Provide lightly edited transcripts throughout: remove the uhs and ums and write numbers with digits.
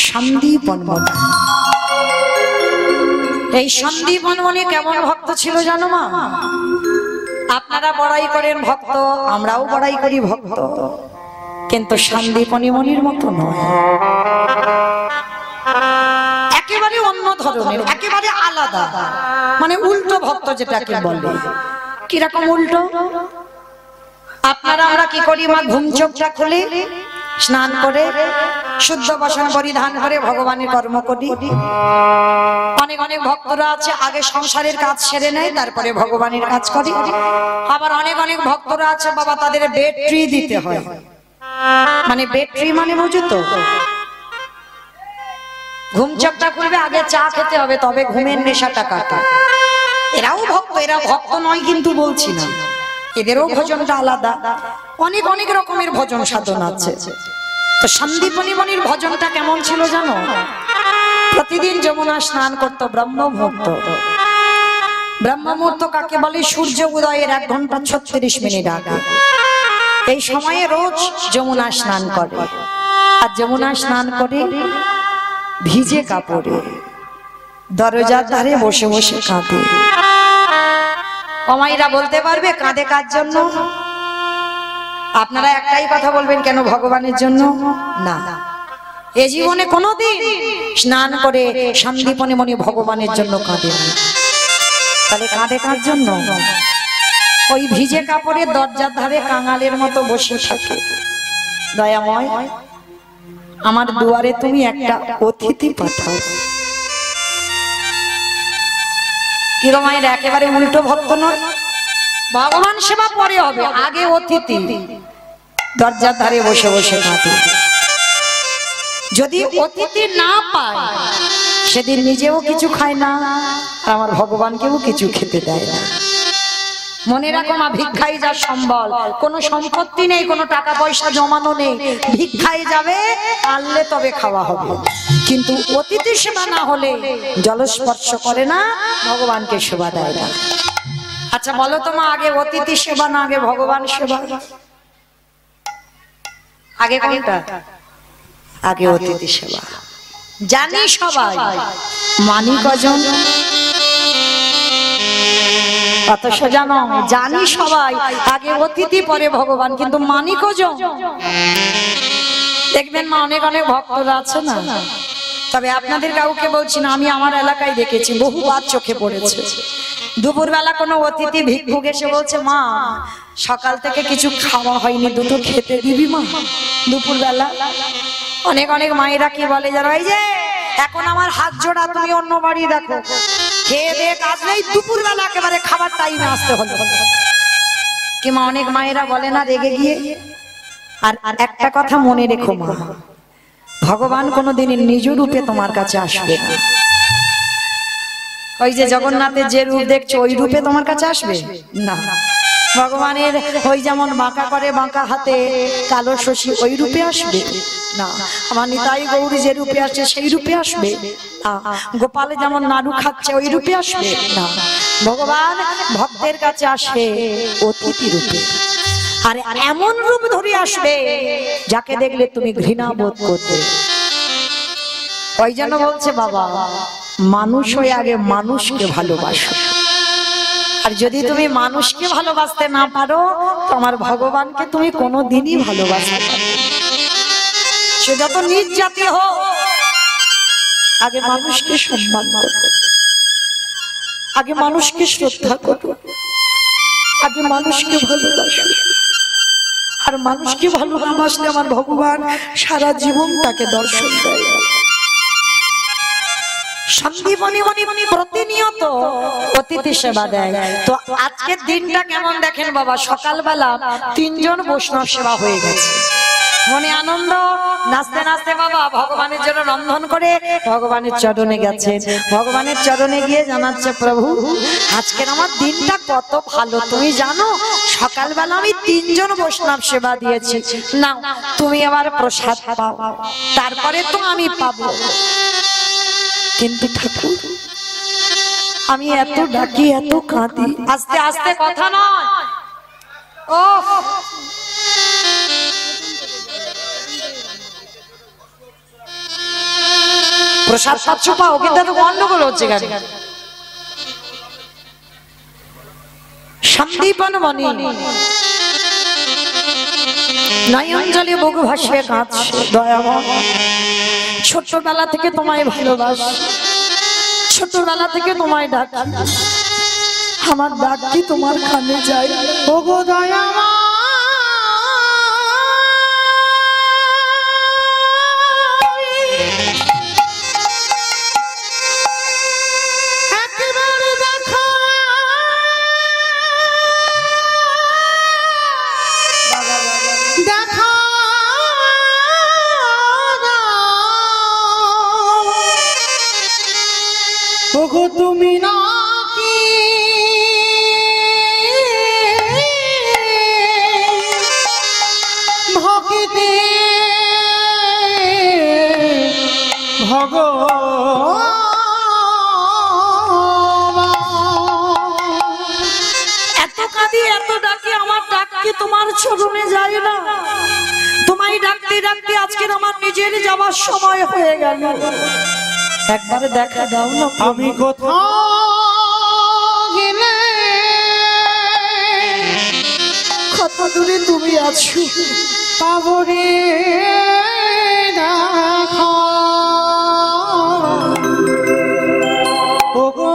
সন্দীপনমণি। এই সন্দীপনমণি কেমন ভক্ত ছিল জানো মা? আপনারা বড়াই করেন ভক্ত, আমরাও বড়াই করি ভক্ত, কিন্তু সন্দীপনমণির মতো নয়। একেবারে অন্য ধরনের, একেবারে আলাদা, মানে উল্টো ভক্ত যেটাকে বলে। কিরকম উল্টো? আপনারা আমরা কি করি মা? ঘুম চোখটা খুলে স্নান করে শুদ্ধ বসন পরিধান করে ভগবানের কর্ম করি। অনেক অনেক ভক্তরা আছে আগে সংসারের কাজ সেরে নেয়, তারপরে ভগবানের কাজ করে। আবার অনেক অনেক ভক্তরা আছে বাবা তাদের ব্যাটারি দিতে হয়। মানে ব্যাটারি মানে বুঝো তো? ঘুম চোখটা খুলবে, আগে চা খেতে হবে, তবে ঘুমের নেশাটা কাটে। এরাও ভক্ত, এরা ভক্ত নয় কিন্তু বলছি না, এদেরও ভজনটা আলাদা। অনেক অনেক রকমের ভজন সাধন আছে। তো সন্দীপনমণির ভজনটা কেমন ছিল জানো? প্রতিদিন যমুনা স্নান করত ব্রহ্ম মুহূর্ত। ব্রহ্ম মুহূর্ত কাকে বলে? সূর্য উদয়ের 1 ঘন্টা 36 মিনিট আগে। এই সময়ে রোজ যমুনা স্নান করে। আর যমুনা স্নান করে ভিজে কাপড়ে দরজার ধারে বসে বসে কাঁদে। অমাইরা বলতে পারবে কাঁদে কার জন্য? আপনারা একটাই কথা বলবেন, কেন ভগবানের জন্য? না, এ জীবনে কোনোদিন স্নান করে সন্দীপনমণি ভগবানের জন্য কাঁদে না। তাহলে কাঁদে কার জন্য? ওই ভিজে কাপড়ে দরজার ধারে কাঙালের মতো বসে থাকে। দয়াময়, আমার দুয়ারে তুমি একটা অতিথি পাঠাও। কিরমায়ের একেবারে উল্টো ভক্ত নয়। ভগবান সেবা পরে হবে, আগে অতিথি। দরজার ধারে বসে বসে কাঁদে। যদি অতিথি না পায় সেদিন নিজেও কিছু খায় না, আমার ভগবানকেও কিছু খেতে দেয় না। মনে রাখো মা, ভিক্ষাই যা সম্বল। কোনো সম্পত্তি নেই, কোনো টাকা পয়সা জমানো নেই, ভিক্ষাই যাবে, পারলে তবে খাওয়া হবে। কিন্তু অতিথি সেবা না হলে জলস্পর্শ করে না, ভগবানকে সেবা দেয় না। আচ্ছা বলো তো মা, আগে অতিথি সেবা না আগে ভগবান সেবা? আগে কোনটা? আগে অতিথি সেবা। জানি সবাই, মানি কজন? অথচ জানো, জানি সবাই আগে অতিথি পরে ভগবান, কিন্তু মানি কজন? দেখবেন মা, অনেক অনেক ভক্তরা আছে না, তবে আপনাদের কাউকে বলছি না, আমি আমার এলাকায় দেখেছি, বহুবার চোখে পড়েছে। দুপুরবেলা কোনো অতিথি ভিক্ষুক এসে বলছে, মা সকাল থেকে কিছু খাওয়া হয়নি, দুটো খেতে দিবি মা দুপুরবেলা? অনেক অনেক মায়েরা কি বলে জানো? এই যে এখন আমার হাত জোড়া, তুমি অন্য বাড়ি দেখো, খেয়ে দিয়ে কাজ নেই, দুপুরবেলা একেবারে খাবার টাইমে আসতে হলো। কি মা, অনেক মায়েরা বলে না রেগে গিয়ে? আর একটা কথা মনে রেখো মা, ভগবান কোনোদিন নিজ রূপে তোমার কাছে আসবে না। ওই যে জগন্নাথের যে রূপ দেখছো ওই রূপে তোমার কাছে আসবে না। ভগবানের ওই যেমন বাঁকা করে বাঁকা হাতে কালো শশী, ওই রূপে আসবে না। আমার নিতাই গৌরী যে রূপে আসছে সেই রূপে আসবে না। গোপাল যেমন নাড়ু খাচ্ছে ওই রূপে আসবে না। ভগবান ভক্তের কাছে আসে অতিথি রূপে, আর এমন রূপ ধরে আসবে যাকে দেখলে তুমি ঘৃণা বোধ করবে। ওই জন্য বলছে বাবা, মানুষ হয়ে আগে মানুষকে ভালোবাসো। আর যদি তুমি মানুষকে ভালোবাসতে না পারো, তোমার ভগবানকে তুমি কোনোদিনই ভালোবাসতে পারবে না। সে যত নিজ জাতি হোক, আগে মানুষকে সম্মান করো, আগে মানুষকে শ্রদ্ধা করো, আগে মানুষকে ভালোবাসো। আর মানুষকে ভালো না বাসলে আমার ভগবান সারা জীবন তাকে দর্শন দেয়। সন্দীপনমণি প্রতিনিয়ত অতিথি সেবা দেয়। তো আজকের দিনটা কেমন দেখেন বাবা, সকালবেলা 3 জন বৈষ্ণব সেবা হয়ে গেছে। মনে আনন্দ, নাচতে নাচতে বাবা ভগবানের জন্য রন্ধন করে ভগবানের চরণে গেছে। ভগবানের চরণে গিয়ে জানাচ্ছে, প্রভু আজকের আমার দিনটা কত ভালো, তুমি জানো সকালবেলা আমি 3 জন বৈষ্ণব সেবা দিয়েছি, নাও তুমি আবার প্রসাদ পাও, তারপরে তো আমি পাবো। কিন্তু ঠাকুর আমি এত ডাকি এত কাঁদি, আস্তে আস্তে কথা নয়, ও প্রসাদ পাচ্ছ পাও, কিন্তু এত গন্ডগোল হচ্ছে কেন? সন্দীপন মনি নয়ন জলে বুক ভাসিয়ে কাঁদছে। দয়াময়, ছোটবেলা থেকে তোমায় ভালোবাসি, ছোটবেলা থেকে তোমায় ডাকি, আমার ডাক কি তোমার কানে যায়? ওগো দয়াময়, ওগো তুমি নাকি ভক্তি এত কাঁদি এত ডাকি, আমার ডাক কি তোমার চরণে যায় না? তোমায় ডাকতে ডাকতে আজকের আমার নিজের যাওয়ার সময় হয়ে গেল, একবার দেখা দাও না। আমি কোথাও গেলে কত দূরে তুমি আছো পাবো রে দেখা। ওগো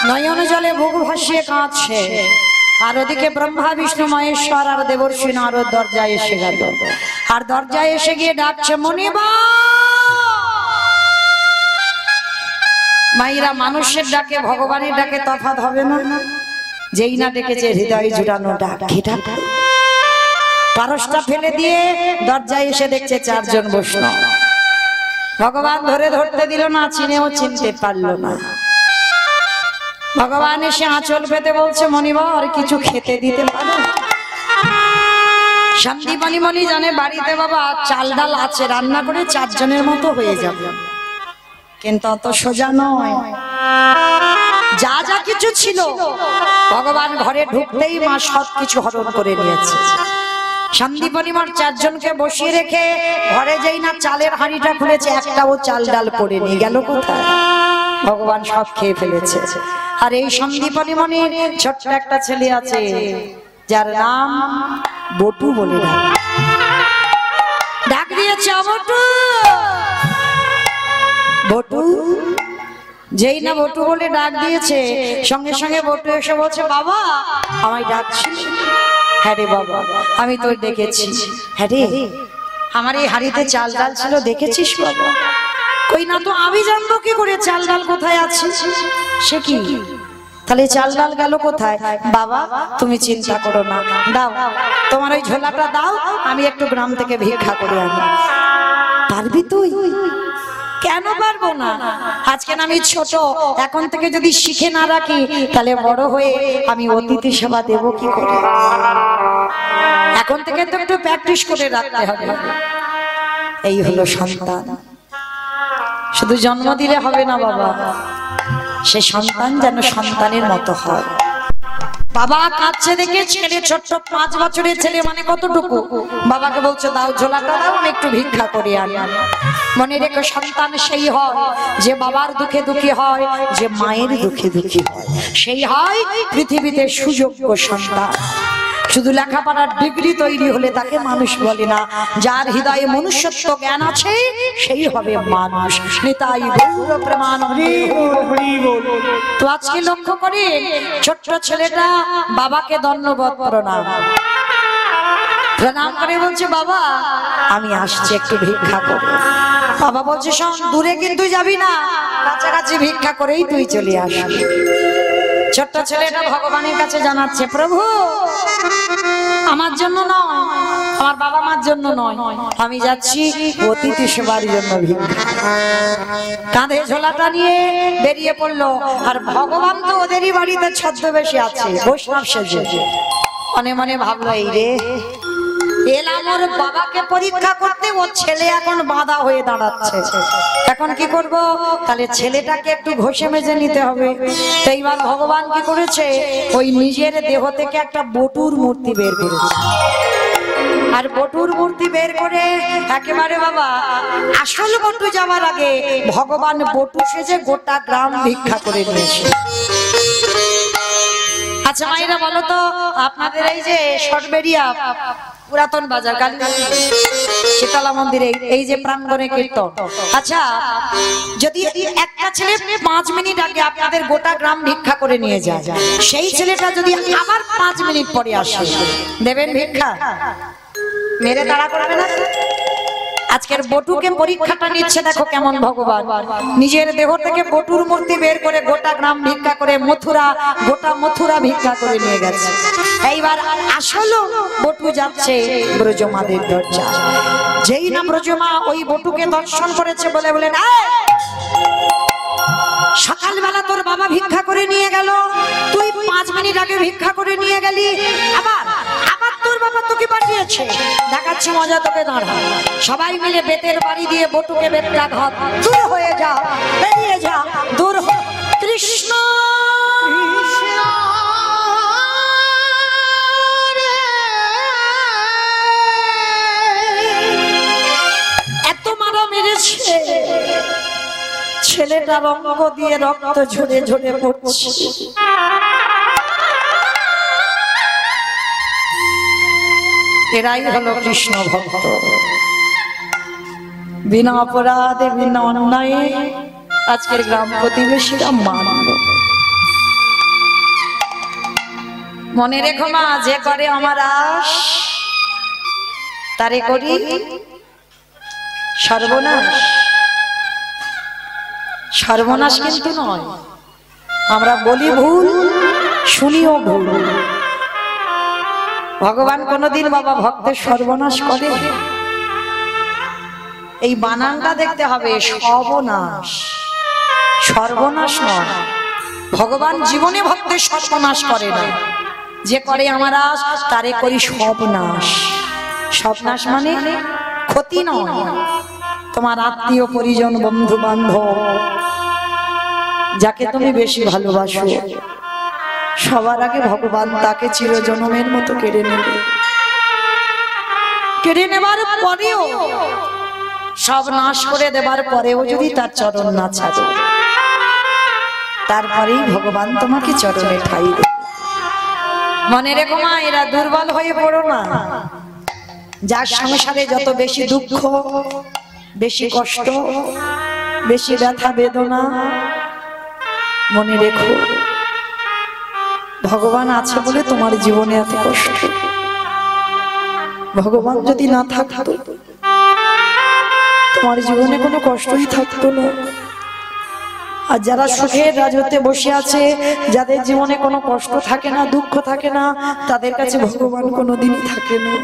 নয়ন জলে বুক ভাসিয়ে কাঁদছে, আর ওদিকে ব্রহ্মা বিষ্ণু মহেশ্বর আর দেবর্ষি নারদ দরজায় এসে গেল। আর দরজায় এসে গিয়ে ডাকছে, মনিবা। মাইরা মানুষের ডাকে ভগবানের ডাকে তফাৎ হবে না? যেই না ডেকেছে হৃদয় জুড়ানো ডাক, পারসটা ফেলে দিয়ে দরজায় এসে দেখছে চারজন বৈষ্ণব। ভগবান ধরতে দিল না, চিনেও চিনতে পারলো না। ভগবান এসে আঁচল পেতে বলছে, মনিবা আর কিছু খেতে দিতে পারো? সন্দীপনি মনি জানে বাড়িতে বাবা চাল ডাল আছে, রান্না করে চারজনের মতো হয়ে যাবে, কিন্তু অত সোজা নয়। যা যা কিছু ছিল ভগবান ঘরে ঢুকতেই মা সব কিছু হরণ করে নিয়েছে। সন্দীপনি মার চারজনকে বসিয়ে রেখে ঘরে যেই না চালের হাঁড়িটা খুলেছে, একটাও চাল ডাল করে নিয়ে গেল কোথায়? ভগবান সব খেয়ে ফেলেছে। আর এই সন্দীপনি মনির ছোট্ট একটা ছেলে আছে, যার নাম বটু বলে ডাক দিয়েছে, বটু বটু যেই না বটু বলে ডাক দিয়েছে, সঙ্গে সঙ্গে বটু এসে বলছে, বাবা আমায় ডাকছিস? হ্যাঁ রে বাবা, আমি তোর ডেকেছি। হ্যাঁ রে, আমার এই হাড়িতে চাল ডাল ছিল, দেখেছিস বাবা? কই না তো, আমি জানবো কি করে চাল ডাল কোথায় আছে? সে কি, তাহলে চাল ডাল গেল কোথায়? বাবা তুমি চিন্তা করো না, দাও তোমার ওই ঝোলাটা দাও, আমি একটু গ্রাম থেকে ভিক্ষা করে আনি। পারবি তুই? কেন পারবো না? আজকে আমি ছোট, এখন থেকে যদি শিখে না রাখি তাহলে বড় হয়ে আমি অতিথি সেবা দেব কি করে? এখন থেকে তো একটু প্র্যাকটিস করে রাখতে হবে। এই হলো সন্তান। শুধু জন্ম দিলে হবে না বাবা, সে সন্তান যেন সন্তানের মতো হয়। বাবা কাঁদছে দেখে ছেলে, ছোট্ট 5 বছরের ছেলে, মানে কতটুকু, বাবাকে বলছে দাও ঝোলাটা দাও, আমি একটু ভিক্ষা করে আনি। মনে রেখো, সন্তান সেই হয় যে বাবার দুঃখে দুঃখী হয়, যে মায়ের দুঃখে দুঃখী হয়, সেই হয় পৃথিবীতে সুযোগ্য সন্তান। শুধু লেখাপড়ার ডিগ্রি তৈরি হলে তাকে মানুষ বলে না, যার হৃদয়ে মনুষ্যত্ব জ্ঞান আছে সেই হবে মানুষ। নিতাই গৌর প্রেমানন্দে। তো আজকে লক্ষ্য করে ছোট্ট ছেলেটা বাবাকে ধন্যবাদ প্রণাম করে বলছে, বাবা আমি আসছি একটু ভিক্ষা করে। বাবা বলছে, শোন, দূরে কিন্তু যাবি না, কাছাকাছি ভিক্ষা করেই তুই চলে আসবি। ছোট্ট ছেলেটা ভগবানের কাছে জানাচ্ছে, প্রভু আমার জন্য নয়, আমার বাবা মার জন্য নয়, আমি যাচ্ছি অতিথি সেবার জন্য ভিক্ষা। কাঁধে ঝোলাটা নিয়ে বেরিয়ে পড়লো। আর ভগবান তো ওদেরই বাড়িতে ছদ্মবেশে আছে, বৈষ্ণব সেজে। মনে মনে ভাবলো, এই রে এলাম ওর বাবাকে পরীক্ষা করতে, ওর ছেলে এখন বাঁধা হয়ে দাঁড়াচ্ছে, এখন কি করব? তাহলে ছেলেটাকে একটু ঘষে মেজে নিতে হবে। তো এইবার ভগবান কি করেছে, ওই নিজের দেহ থেকে একটা বটুর মূর্তি বের করেছে। আর বটুর মূর্তি বের করে একেবারে বাবা আসল বটু যাওয়ার আগে ভগবান বটু সেজে গোটা গ্রাম ভিক্ষা করে নিয়েছে। আচ্ছা মায়েরা বলো তো, আপনাদের এই যে সরবেরিয়া পুরাতন বাজার কালী শীতলা মন্দিরে এই যে প্রাঙ্গণে কীর্তন, আচ্ছা যদি একটা ছেলে 5 মিনিট আগে আপনাদের গোটা গ্রাম ভিক্ষা করে নিয়ে যায়, সেই ছেলেটা যদি আবার 5 মিনিট পরে আসে, দেবেন ভিক্ষা? মেরে তাড়া করবে না? আজকের বটুকে পরীক্ষাটা নিচ্ছে, দেখো কেমন ভগবান নিজের দেহ থেকে বটুর মূর্তি বের করে গোটা গ্রাম ভিক্ষা করে মথুরা, গোটা মথুরা ভিক্ষা করে নিয়ে গেছে। এইবার আসলে বটু যাচ্ছে ব্রজমাদের দরজা। যেই না ব্রজমা ওই বটুকে দর্শন করেছে, বলে বলেন, সকালবেলা তোর বাবা ভিক্ষা করে নিয়ে গেল, তুই 5 মিনিট আগে ভিক্ষা করে নিয়ে গেলি, আবার আবার তোর বাবা তোকে পাঠিয়েছে, দেখাচ্ছি মজা তোকে, দাঁড়া। সবাই মিলে বেতের বাড়ি দিয়ে বটুকে বেতটা ঘর, দূর হয়ে যা, বেরিয়ে যা, দূর হ। কৃষ্ণ এত মারা মেরেছে, ছেলেটা রঙ্গ দিয়ে রক্ত ঝরে ঝরে পড়ছে। এরাই হলো কৃষ্ণ ভক্ত। বিনা অপরাধে বিনা অন্যায়ে আজকের গ্রাম প্রতিবেশীরা মানল। মনে রেখো মা, যে করে আমার আশ তারে করি সর্বনাশ। সর্বনাশ কিন্তু নয়, আমরা বলি ভুল, শুনিও ভুল। ভগবান কোনদিন বাবা ভক্তের সর্বনাশ করে? এই বানানটা দেখতে হবে, সর্বনাশ, সর্বনাশ নয়। ভগবান জীবনে ভক্তের সর্বনাশ করে না। যে করে আমার আশ তারে করি সর্বনাশ। সর্বনাশ মানে ক্ষতি নয়, তোমার আত্মীয় পরিজন, বন্ধু বান্ধব, যাকে তুমি বেশি ভালোবাসো, সবার আগে ভগবান তাকে চিরজন্মের মতো কেড়ে নেবে। কেড়ে নেবার পরেও, সব নাশ করে দেবার পরেও যদি তার চরণ না ছাড়ো, তারপরেই ভগবান তোমাকে চরণে ঠাঁই দেবে। মনে রেখো মা, এরা দুর্বল হয়ে পড়ো না। যার সংসারে যত বেশি দুঃখ, বেশি কষ্ট, বেশি ব্যথা বেদনা, মনে রেখো, ভগবান আছে বলে তোমার জীবনে এত কষ্ট। ভগবান যদি না থাকতো তোমার জীবনে কোনো কষ্টই থাকতো না। আর যারা সুখের রাজত্বে বসে আছে, যাদের জীবনে কোনো কষ্ট থাকে না, দুঃখ থাকে না, তাদের কাছে ভগবান কোনোদিনই থাকে না।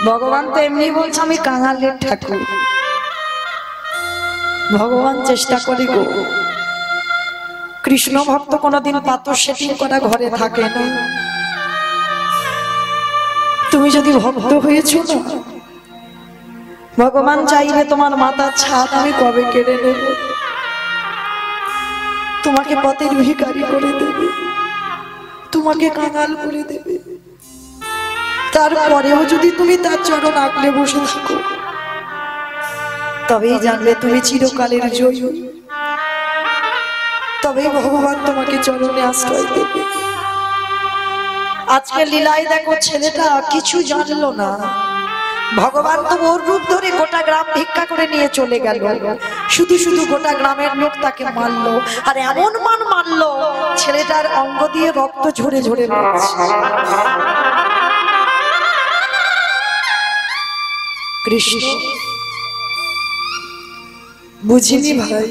ভগবান তো এমনি বলছে আমি কাঙালের ঠাকুর। ভগবান চেষ্টা করে গো, কৃষ্ণ ভক্ত কোনোদিন পাথর সেটিং করা ঘরে থাকে না। তুমি যদি ভক্ত হয়েছো না, ভগবান চাইলে তোমার মাথার ছাদ আমি কবে কেড়ে নেব, তোমাকে পথের ভিখারি করে দেবে, তোমাকে কাঙাল করে দেবে। তারপরেও যদি তুমি তার চরণ আঁকড়ে বসে থাকো, তবেই জানবে তুমি চিরকালের জয়ী। তবেই ভগবান তোমাকে চরণে আশ্রয় দেবে। আজকে লীলায় দেখো, ছেলেটা কিছু জানলো না, ভগবান তো ওর রূপ ধরে গোটা গ্রাম ভিক্ষা করে নিয়ে চলে গেল। শুধু শুধু গোটা গ্রামের লোক তাকে মারলো, আর এমন মারলো ছেলেটার অঙ্গ দিয়ে রক্ত ঝরে ঝরে পড়ছে। কৃষ্ণ বুঝিনি ভাই,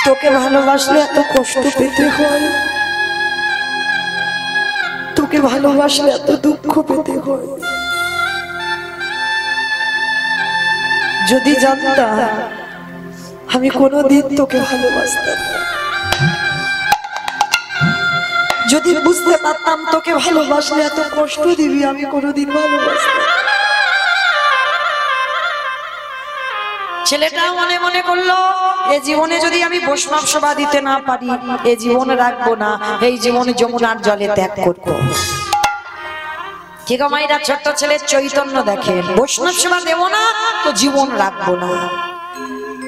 তোকে ভালোবাসলে এত কষ্ট পেতে হয়, তোকে ভালোবাসলে এত দুঃখ পেতে হয়। যদি জানতাম আমি কোনোদিন তোকে ভালোবাসতাম না, যদি বুঝতে পারতাম তোকে ভালোবাসলে এত কষ্ট দিবি, আমি কোনোদিন ভালোবাসতাম। ছেলেটা মনে মনে করলো, এ জীবনে যদি আমি বৈষ্ণব সেবা দিতে না পারি, এ জীবন রাখবো না, এই জীবনে যমুনার জলে ত্যাগ করবো। ঠিক মায়েরা, ছোট্ট ছেলের চৈতন্য দেখেন, বৈষ্ণব সেবা দেবো না তো জীবন রাখবো না।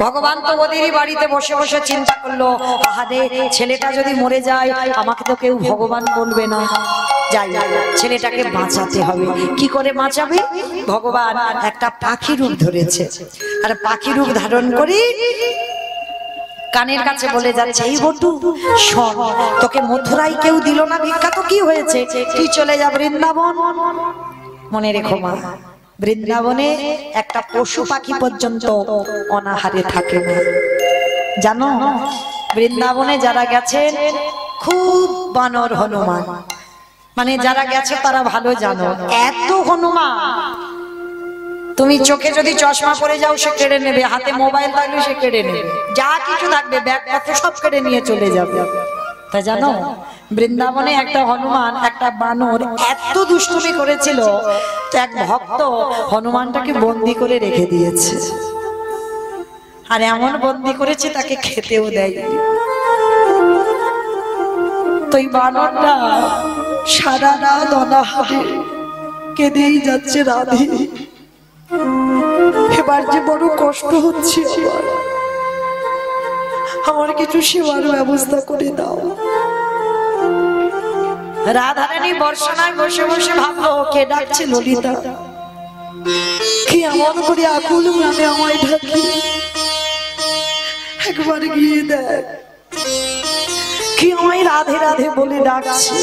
ভগবান তো ওদেরই বাড়িতে বসে বসে চিন্তা করলো, আহারে ছেলেটা যদি মরে যায় আমাকে তো কেউ ভগবান বলবে না, যাই ছেলেটাকে বাঁচাতে হবে। কি করে বাঁচাবে? ভগবান একটা পাখি রূপ ধরেছে, আর পাখি রূপ ধারণ করে কানের কাছে বলে যাচ্ছে, এই বটু শোন, তোকে মথুরায় কেউ দিল না ভিক্ষা, তো কি হয়েছে, তুই চলে যা বৃন্দাবন। মনে রেখো মা, বৃন্দাবনে একটা পশু পাখি পর্যন্ত অনাহারে থাকে না। জানো, বৃন্দাবনে যারা গেছেন খুব বানর হনুমান, মানে যারা গেছে তারা ভালো জানো, এত হনুমান। তুমি চোখে যদি চশমা পরে যাও সে কেড়ে নেবে, হাতে মোবাইল থাকলে সে কেড়ে নেবে, যা কিছু থাকবে ব্যাগ পত্র সব কেড়ে নিয়ে চলে যাবে। তা জানো, বৃন্দাবনে একটা হনুমান, একটা বানর এত দুষ্টুমি করেছিল, তো এক ভক্ত হনুমানটাকে বন্দি করে রেখে দিয়েছে, আর এমন বন্দি করেছে তাকে খেতেও দেয়নি। তো এই বানরটা সারা রাত অনাহারে কেঁদেই যাচ্ছে, রাধে এবার যে বড় কষ্ট হচ্ছে, আমার কিছু সেবার ব্যবস্থা করে দাও। রাধারানী বর্ষানায় বসে বসে ভাবলো, কে ডাকছে? ললিতা। কি এমন করে আকুল মানে আমায় ঢাকি, একবার গিয়ে দেখ কি আমায় রাধে রাধে বলে ডাকছে।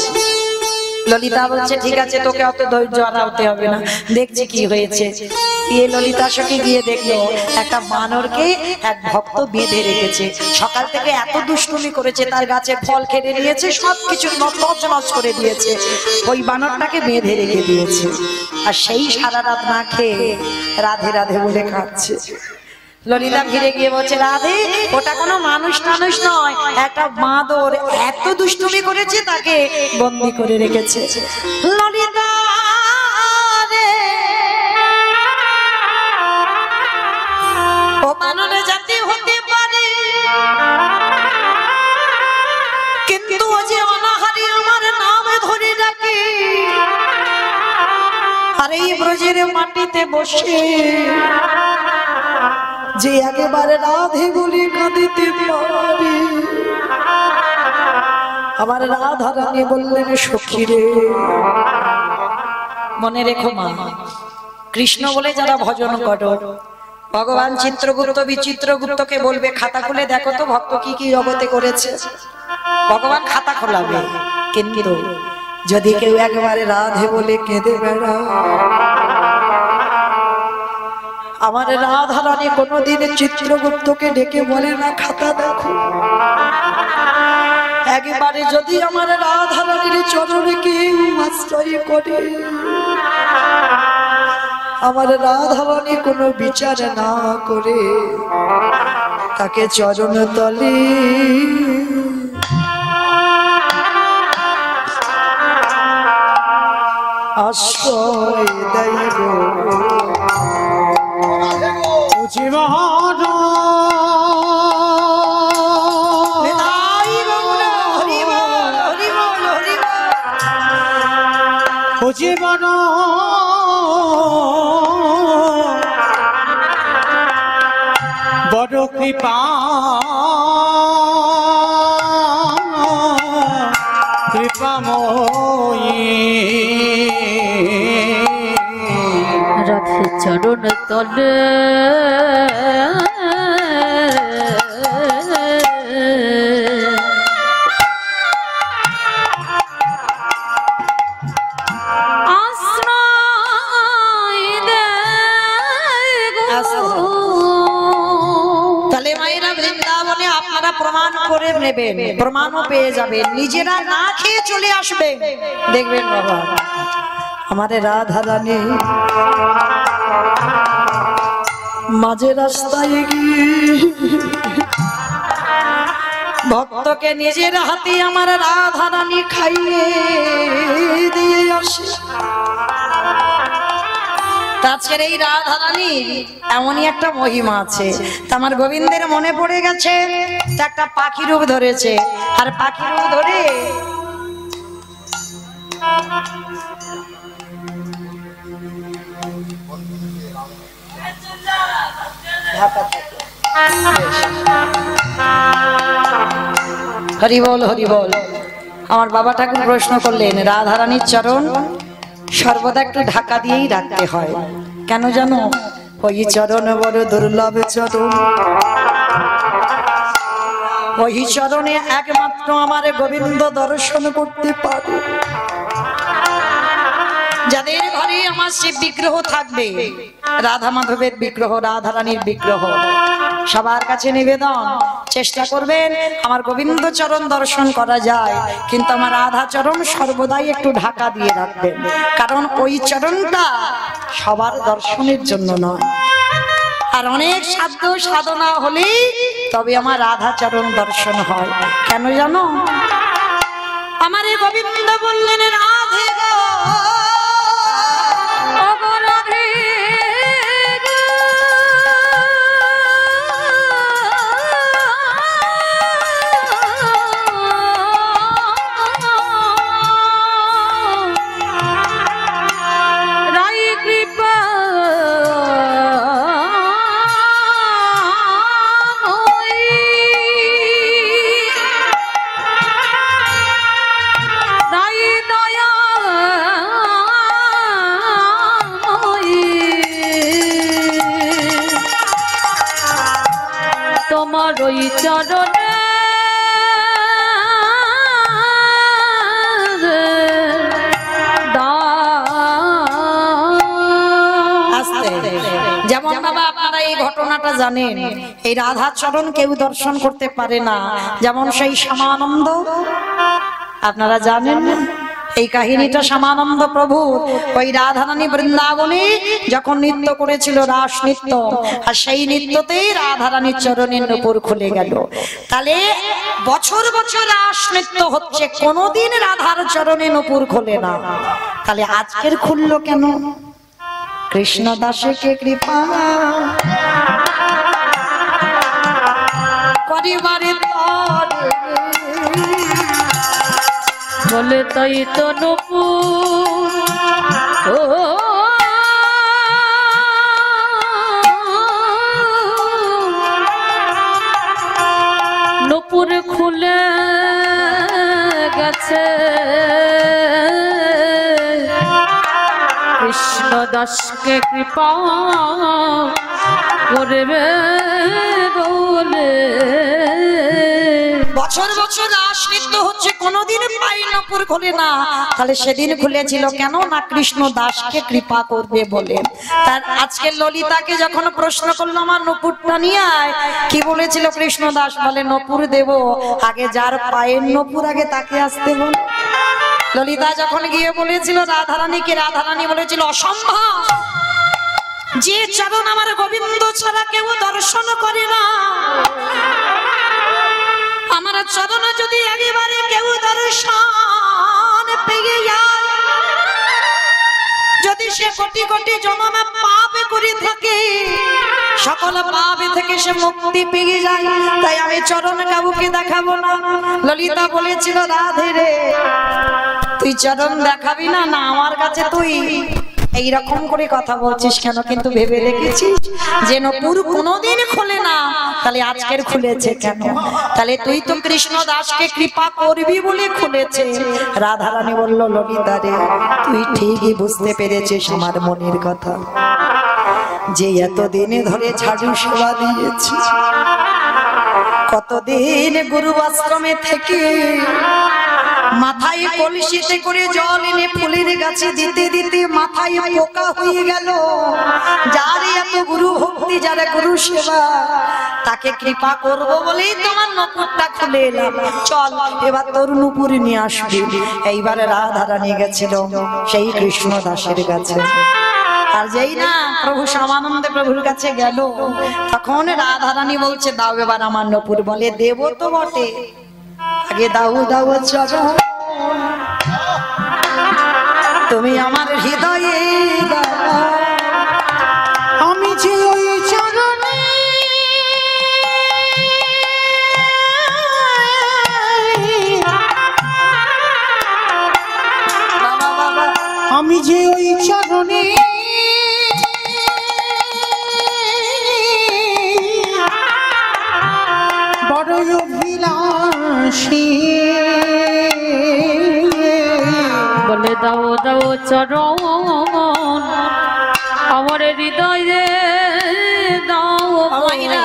ললিতা বলছে, ঠিক আছে, তোকে অত ধৈর্য হারাতে হবে না, দেখছি কি হয়েছে। ললিতা সখী গিয়ে দেখলো একটা বানরকে এক ভক্ত বেঁধে রেখেছে, সকাল থেকে এত দুষ্টুমি করেছে, তার গাছে ফল কেড়ে নিয়েছে, সবকিছু তছনছ করে দিয়েছে, ওই বানরটাকে বেঁধে রেখে দিয়েছে, আর সেই সারা রাত না খেয়ে রাধে রাধে বলে খাচ্ছে। ললিতা ফিরে গিয়ে বলছে, রাধে ওটা কোনো মানুষ টানুষ নয়, একটা বাঁদর এত দুষ্টুমি করেছে, তাকে বন্দি করে রেখেছে। ললিতা ও বানরে জাতি হতে পারে, কিন্তু ও যে অনাহারি আমার নামে ধরে ডাকে, আর এই ব্রজের মাটিতে বসে যে একেবারে রাধে বলে কাঁদিতে পারে। আমার রাধা রানী বললেন, সখী রে, মনে রেখো মা, কৃষ্ণ বলে যারা ভজন করো, ভগবান চিত্রগুপ্ত বিচিত্রগুপ্তকে বলবে খাতা খুলে দেখো তো ভক্ত কি কি জগতে করেছে। ভগবান খাতা খোলাবে, কিন্তু যদি কেউ একবারে রাধে বলে কেঁদে বেড়া, আমার রাধা রানী কোনোদিন চিত্রগুপ্তকে ডেকে বলে না খাতা দেখো। একবারে যদি আমার রাধা রানীর চরণে কেউ আশ্রয় করে, আমার রাধা রানী কোনো বিচার না করে তাকে চরণ তলে আশ্রয় দেয় গো। জীবন জীবন বড় কৃপা কৃপাময়ী রাধে চরণ তলে প্রমাণ করে নেবেন, প্রমাণও পেয়ে যাবেন, নিজেরা না খেয়ে চলে আসবেন, দেখবেন বাবা আমাদের রাধা রানী মাঝে রাস্তায় গিয়ে ভক্তকে নিজের হাতে আমার রাধা রানী খাইয়ে দিয়ে আসে। আজকের এই রাধা রানীর এমনই একটা মহিমা আছে। আমার গোবিন্দের মনে পড়ে গেছে একটা পাখি রূপ ধরেছে, আর পাখি রূপ ধরে হরি বল হরি বল। আমার বাবা ঠাকুর প্রশ্ন করলেন রাধা রানীর চরণ সর্বদা একটু ঢাকা দিয়েই রাখতে হয় কেন জানো? ওই চরণ বড় দুর্লভ চরণ, ওই চরণে একমাত্র আমার গোবিন্দ দর্শন করতে পারে। যাদের ঘরে আমার শিব বিগ্রহ থাকবে, রাধা মাধবের বিগ্রহ, রাধা রানীর বিগ্রহ, সবার কাছে নিবেদন চেষ্টা করবেন আমার গোবিন্দ চরণ দর্শন করা যায়, কিন্তু আমার রাধা চরণ সর্বদাই একটু ঢাকা দিয়ে রাখবেন, কারণ ওই চরণটা সবার দর্শনের জন্য নয়। আর অনেক সাধ্য সাধনা হলেই তবে আমার রাধা চরণ দর্শন হয়। কেন জানো? আমার গোবিন্দ বললেন রাধে গো তোমার ওই চরণে যেমন বাবা আপনারা এই ঘটনাটা জানেন, এই রাধা চরণ কেউ দর্শন করতে পারে না, যেমন সেই শ্যামানন্দ আপনারা জানেন এই কাহিনীটা। শ্যামানন্দ প্রভু ওই রাধারানী বৃন্দাবনে যখন নৃত্য করেছিল রাস নৃত্য, আর সেই নৃত্যতেই রাধারানীর চরণের নূপুর খুলে গেল। তাহলে বছর বছর রাস নৃত্য হচ্ছে, কোনোদিন রাধার চরণে নূপুর খোলে না, তাহলে আজকের খুললো কেন? কৃষ্ণ দাসে কে কৃপা করিবারে বলে তাই তো নূপুর ও নূপুর খুলে গেছে। কৃষ্ণ দাসকে কৃপা করবে বলে বছর বছর রাস নৃত্য হচ্ছে, কোনোদিন পাই নপুর খোলে না। তাহলে সেদিন খুলেছিল কেন না? কৃষ্ণ দাসকে কৃপা করবে বলে। তার আজকে ললিতাকে যখন প্রশ্ন করলো আমার নপুরটা নিয়ে আয়, কি বলেছিল কৃষ্ণ দাস? বলে নপুর দেব, আগে যার পায়ের নপুর আগে তাকে আসতে বল। ললিতা যখন গিয়ে বলেছিল রাধারানীকে, রাধারানী বলেছিল অসম্ভব, যে চরণ আমার গোবিন্দ ছাড়া কেউ দর্শন করে না, আমার চরণ যদি একেবারে কেউ দর্শন পেয়ে যায়, যদি সে কোটি কোটি জন্মে পাপ করে থাকে, সকল পাপ থেকে সে মুক্তি পেয়ে যায়, তাই আমি চরণ কাউকে দেখাবো না। ললিতা বলেছিল রাধে রে, তুই চরণ দেখাবি না? না, আমার কাছে তুই এইরকম করে কথা বলছিস কেন? কিন্তু ভেবে রেখেছিস যে নপুর কোনোদিন খোলে না, তাহলে আজকের খুলেছে কেন? তাহলে তুই তো কৃষ্ণ দাসকে কৃপা করবি বলে খুলেছে। রাধারানী বলল ললিতা রে, তুই ঠিকই বুঝতে পেরেছিস আমার মনের কথা, যে এতদিনে ধরে ঝাড়ু সেবা দিয়েছি, কতদিন গুরু আশ্রমে থেকে মাথায় কলসিতে করে জল এনে ফুলের গাছে দিতে দিতে মাথায় পোকা হয়ে গেল। যার এত গুরু ভক্তি, যারা গুরু সেবা, তাকে কৃপা করব বলেই তোমার নপুরটা খুলে এলাম। চল এবার তোর নুপুর নিয়ে আসবি। এইবারে রাধারানী গেছিল সেই কৃষ্ণ দাসের কাছে। আর যেই না প্রভু শ্যামানন্দে প্রভুর কাছে গেল, তখন রাধারানী বলছে দাও এবার আমার নপুর। বলে দেব তো বটে, আগে দাও দাও চরণ, তুমি আমার হৃদয়ে দাও। আমি যে ওই চরণে বাবা বাবা, আমি যে ওই চরণে বড়ই অভিলাষী, বলে দাও দাও চরণ আমার হৃদয়ে দাও। আমাইরা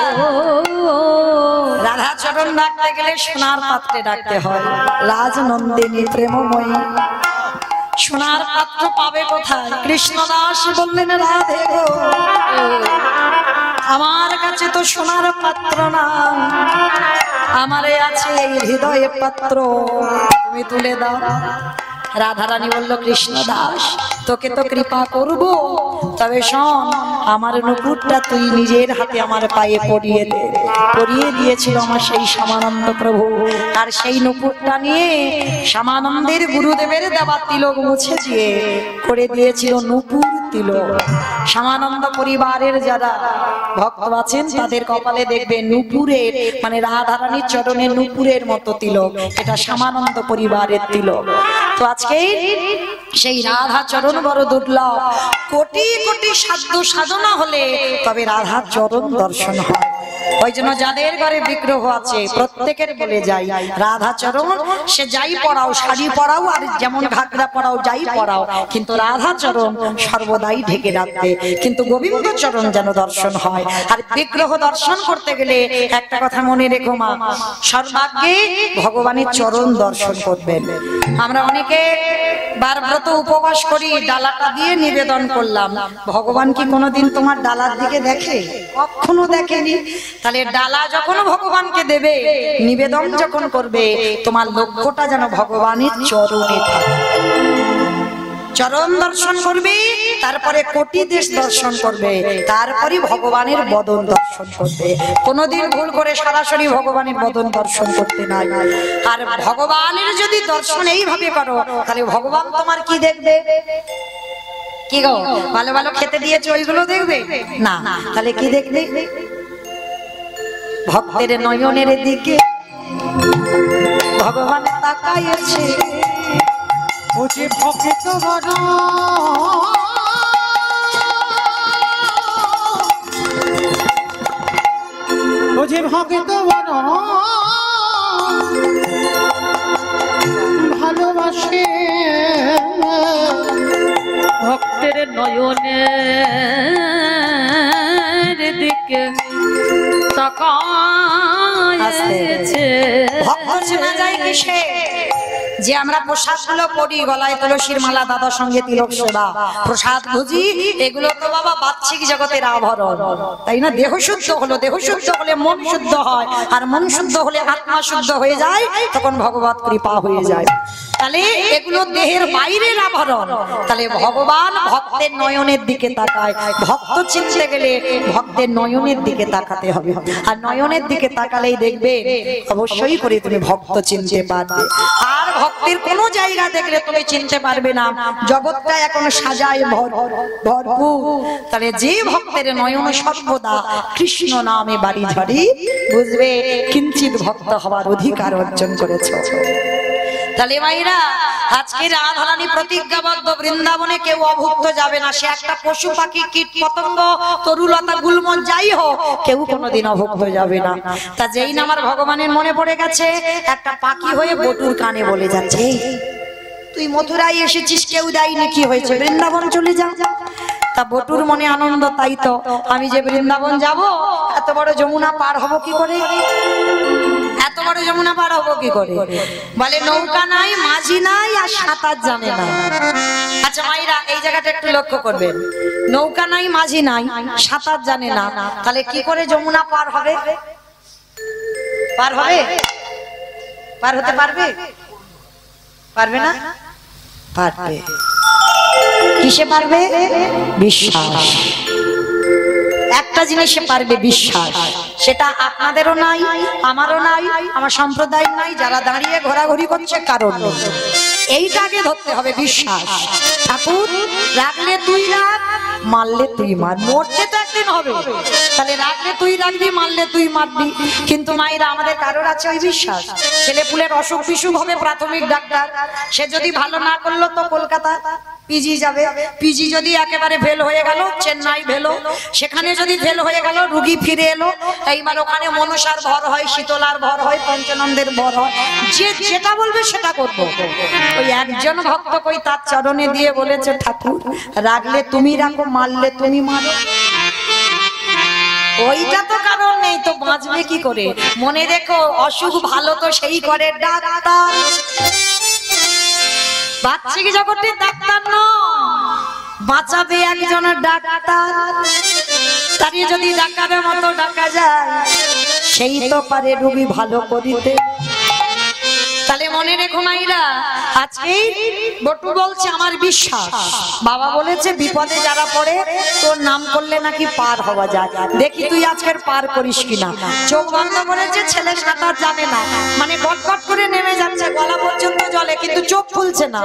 রাধা চরণ ডাকতে গেলে সোনার পাত্রে ডাকতে হয়। রাজনন্দিনী প্রেমময়ী সোনার পাত্র পাবে কোথায়? কৃষ্ণদাস বললেন রাধে গো, আমার কাছে তো সোনার পাত্র না, আমারে আছে এই হৃদয়ে পাত্র, তুমি তুলে দাও। রাধারানী বলল কৃষ্ণ দাস, তোকে তো কৃপা করব, তবে শোন আমার নুপুরটা তুই নিজের হাতে আমার পায়ে পরিয়ে দে। পরিয়ে দিয়েছিল আমার সেই শ্যামানন্দ প্রভু, আর সেই নুপুরটা নিয়ে শ্যামানন্দের গুরুদেবের দেওয়া তিলক মুছে দিয়ে করে দিয়েছিল নুপুর তিলক। শ্যামানন্দ পরিবারের যারা ভক্ত আছেন তাদের কপালে দেখবে নুপুরের, মানে রাধারানীর চরণে নুপুরের মতো তিলক, এটা শ্যামানন্দ পরিবারের তিলক। তো আজকে সেই রাধা চরণ বড় দুর্লভ, কোটি কোটি সাধ্য সাধনা হলে তবে রাধা চরণ দর্শন হয়। ওই জন্য যাদের ঘরে বিগ্রহ আছে প্রত্যেকের বলে যাই রাধা চরণ, সে যাই পড়াও, শাড়ি পড়াও আর যেমন ঘাগরা পড়াও, যাই পড়াও, কিন্তু রাধা চরণ সর্বদাই ঢেকে রাখবে, কিন্তু গোবিন্দ চরণ যেন দর্শন হয়। আর বিগ্রহ দর্শন করতে গেলে একটা কথা মনে রেখো মা, সর্বাগ্যে ভগবানের চরণ দর্শন করবেন। আমরা অনেকে বার ব্রত উপবাস করি, ডালাটা দিয়ে নিবেদন করলাম, ভগবান কি কোনোদিন তোমার ডালার দিকে দেখে? কখনো দেখেনি। তাহলে ডালা যখন ভগবানকে দেবে, নিবেদন যখন করবে, তোমার লক্ষ্যটা যেন ভগবানের চরণে থাকে। চরণ দর্শন করবে, তারপরে কোটি দেশ দর্শন করবে, তারপরে ভগবানের বদন দর্শন করবে। কোনোদিন ভুল করে সরাসরি ভগবানের বদন দর্শন করতে নাই। আর ভগবানের যদি দর্শন এইভাবে করো, তাহলে ভগবান তোমার কি দেখবে? কি গো, ভালো ভালো খেতে দিয়েছে ওইগুলো দেখবে না? তাহলে কি দেখবে? ভক্তের নয়নের দিকে ভগবান তাকাইছে, ও যে ভক্ত বড়, ও যে ভক্ত বড় ভালোবাসে, ভক্তের নয়নের দিকে তাকায়েছে। ভক্ত চেনা যায় কিসে? যে আমরা প্রসাদ গুলো পড়ি, গলায় তুলসীর মালা, দাদার সঙ্গে তিলক সেবা, প্রসাদ ভুজি, এগুলো তো বাবা বাহ্যিক জগতের আভরণ, তাই না? দেহ শুদ্ধ হলো, দেহ শুদ্ধ হলে মন শুদ্ধ হয়, আর মন শুদ্ধ হলে আত্মা শুদ্ধ হয়ে যায়, তখন ভগবত কৃপা হয়ে যায়। তাহলে এগুলো দেহের বাইরের আভরণ। তাহলে ভগবান ভক্তের নয়নের দিকে তাকায়। ভক্ত চিনতে গেলে ভক্তের নয়নের দিকে তাকাতে হবে, আর নয়নের দিকে তাকালেই দেখবে অবশ্যই করে তুমি ভক্ত চিনতে পারবে। আর ভক্তের কোন জায়গা দেখলে তুমি চিনতে পারবে না, জগৎটা এখন সাজায় ভরপুর। তাহলে যে ভক্তের নয়ন সর্বদা কৃষ্ণ নামে বাড়ি ঝড়ি, বুঝবে কিঞ্চিত ভক্ত হওয়ার অধিকার অর্জন করেছ। তাহলে ভাইরা, আজকে রাধারানী প্রতিজ্ঞাবদ্ধ, বৃন্দাবনে কেউ অভুক্ত যাবে না। সে একটা পশু পাখি, কীট পতঙ্গ, তরুলতা, গুলমন যাই হোক, কেউ কোনোদিন অভুক্ত যাবে না। তা যেই না আমার ভগবানের মনে পড়ে গেছে, একটা পাখি হয়ে বটুর কানে বলে যাচ্ছে, তুই মথুরায় এসেছিস, কেউ দেয়নি, কি হয়েছে, বৃন্দাবন চলে যা। তা বটুর মনে আনন্দ, তাই তো আমি যে বৃন্দাবন যাব, এত বড় যমুনা পার হব কি করে, এত বড় যমুনা পার হবো কি করে? বলে নৌকা নাই, মাঝি নাই, আর সাঁতার জানে না। আচ্ছা মাইরা, এই জায়গাটা একটু লক্ষ্য করবেন, নৌকা নাই, মাঝি নাই, সাঁতার জানে না, তাহলে কি করে যমুনা পার হবে? পার হবে? পার হতে পারবে? পারবে না? পারবে। কিসে পারবে? বিশ্বাস। একটা জিনিসে পারবে, বিশ্বাস। সেটা আপনাদেরও নাই, আমারও নাই, আমার সম্প্রদায় নাই, যারা দাঁড়িয়ে ঘোরাঘুরি করছে কারণ নেই। এইটাকে ধরতে হবে, বিশ্বাস। ঠাকুর রাখলে তুই রাখ, মারলে তুই মার, মরতে তো একদিন হবে। তাহলে রাখলে তুই রাখবি, মারলে তুই মারবি। কিন্তু মায়েরা, আমাদের কারোর আছে ওই বিশ্বাস? ছেলে পুলের অসুখ বিসুখ হবে, প্রাথমিক ডাক্তার, সে যদি ভালো না করলো তো কলকাতা পিজি যাবে। পিজি যদি একেবারে ফেল হয়ে গেল, চেন্নাই ফেল, সেখানে যদি ফেল হয়ে গেল, রুগী ফিরে এলো, এইবার ওখানে মনসার ভর হয়, শীতলার ভর হয়, পঞ্চানন্দের ভর হয়, যে যেটা বলবে সেটা করবো। ওই একজন ভক্ত কই তার চরণে দিয়ে বলেছে, ঠাকুর রাখলে তুমি রাখো, মারলে তুমি মারো। ওইটা তো কারণ নেই, তো বাঁচবে কি করে? মনে রেখো, অসুখ ভালো তো সেই করে ডাক্তার, বাচ্চাকে জগতের ডাক্তার নয়, বাঁচাবে একজনের ডাক্তার। তারই যদি ডাক্তারের মতো ডাকা যায়, সেই তো পারে রোগী ভালো করিতে। তাহলে মনে রেখো মাইরা, আজকেই বটু বলছে আমার বিশ্বাস। বাবা বলেছে বিপদে যারা পড়ে, তোর নাম করলে নাকি পার হওয়া যায়। দেখি তুই আজকের পার করিস কিনা। চোখ বন্ধ করেছে, ছেলে সাঁতার জানে না, মানে গটগট করে নেমে যাচ্ছে, গলা পর্যন্ত জলে, কিন্তু চোখ খুলছে না।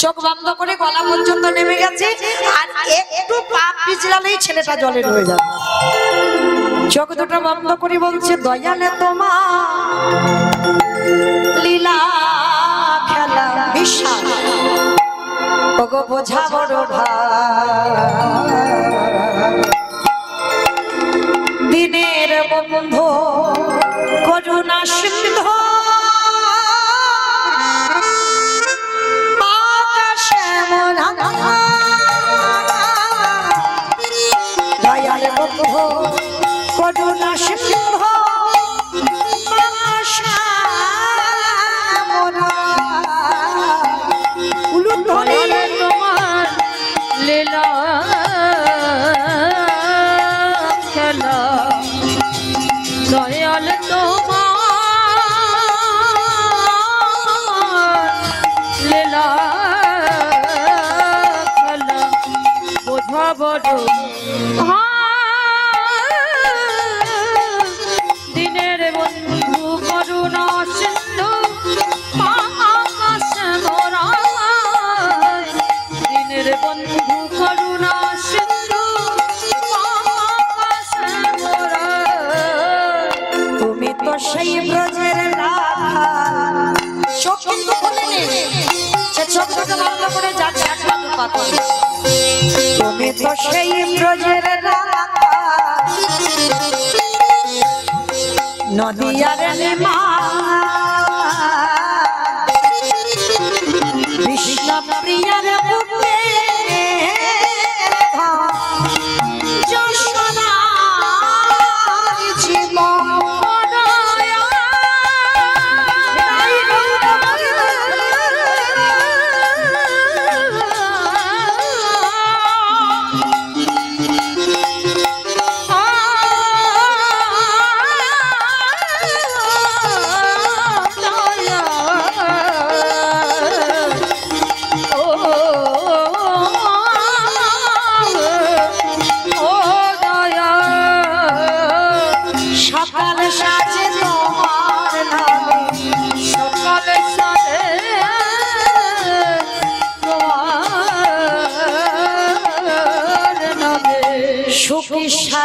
চোখ বন্ধ করে গলা পর্যন্ত নেমে গেছে, আর একটু পা পিছলালেই ছেলেটা জলে ডুবে যাবে। চোখ দুটো বন্ধ করে বলছে, দয়ালে তোমার লীলা খেলা বিশ্বাস, ওগো বোঝা বড় ভার, দিনের বন্ধু করুণা সিন্ধু, আকাশে মোরা দয়াল বন্ধু করুণা সিন্ধু, তোমার লীলা খেলা, দয়াল তোমার লীলা খেলা, বোঝা বড় দিনের বন্ধু করুণা সিন্ধু, আকাশে মোরা দিনের বন্ধু করুণা সিন্ধু, আকাশে মোরা। তুমি তো সেই ব্রজের রাধা। চোখ বন্ধ করে নে, সে চোখ দুটো বন্ধ করে যাচ্ছে, তুমি তো সেই ব্রজের রাধা, নদিয়ার মা, কৃষ্ণ প্রিয়ার পুত্রে যশোদা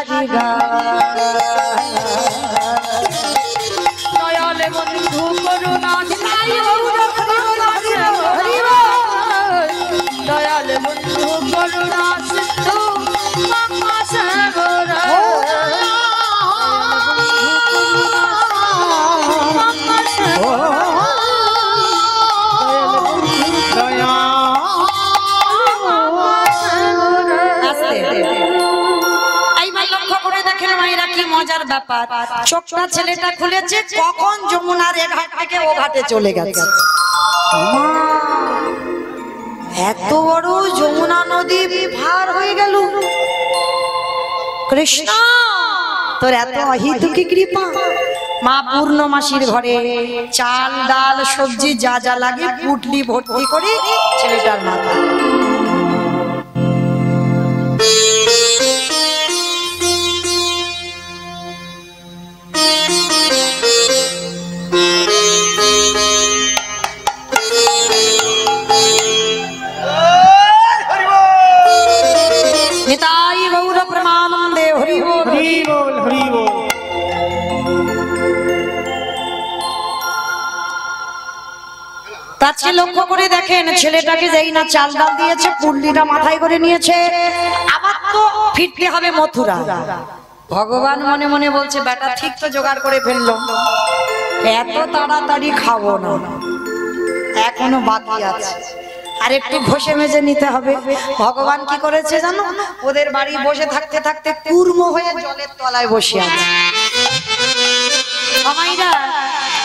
সারি গা দয়াল বন্ধু করুণা নিতাই গৌর দয়াল বন্ধু করুণা সিন্ধু গঙ্গা সাগর মজার ব্যাপার চোখটা ছেলেটা খুলেছে কখন যমুনার এ ঘাট থেকে ও ঘাটে চলে গেছে এত বড় যমুনা নদী পার হয়ে গেল কৃষ্ণ তোর এত অহিতুকি কৃপা মা পূর্ণমাসীর ঘরে চাল ডাল সবজি যা যা লাগে পুটলি ভর্তি করে ছেলেটার মাথা নিতাই গৌর প্রেমানন্দে হরি বল হরি বল হরি বল। তাকে লক্ষ্য করে দেখেন ছেলেটাকে যেই না চাল ডাল দিয়েছে পুল্লিটা মাথায় করে নিয়েছে আবার তো ফিরতে হবে মথুরা ভগবান মনে মনে বলছে বেটা ঠিক তো জোগাড় করে ফেললো এত তাড়াতাড়ি খাবো না এখনো বাকি আছে আর একটু ঘষে মেজে নিতে হবে ভগবান কি করেছে জানো ওদের বাড়ি বসে থাকতে থাকতে কুর্ম হয়ে জলের তলায় বসে আছে আমাইরা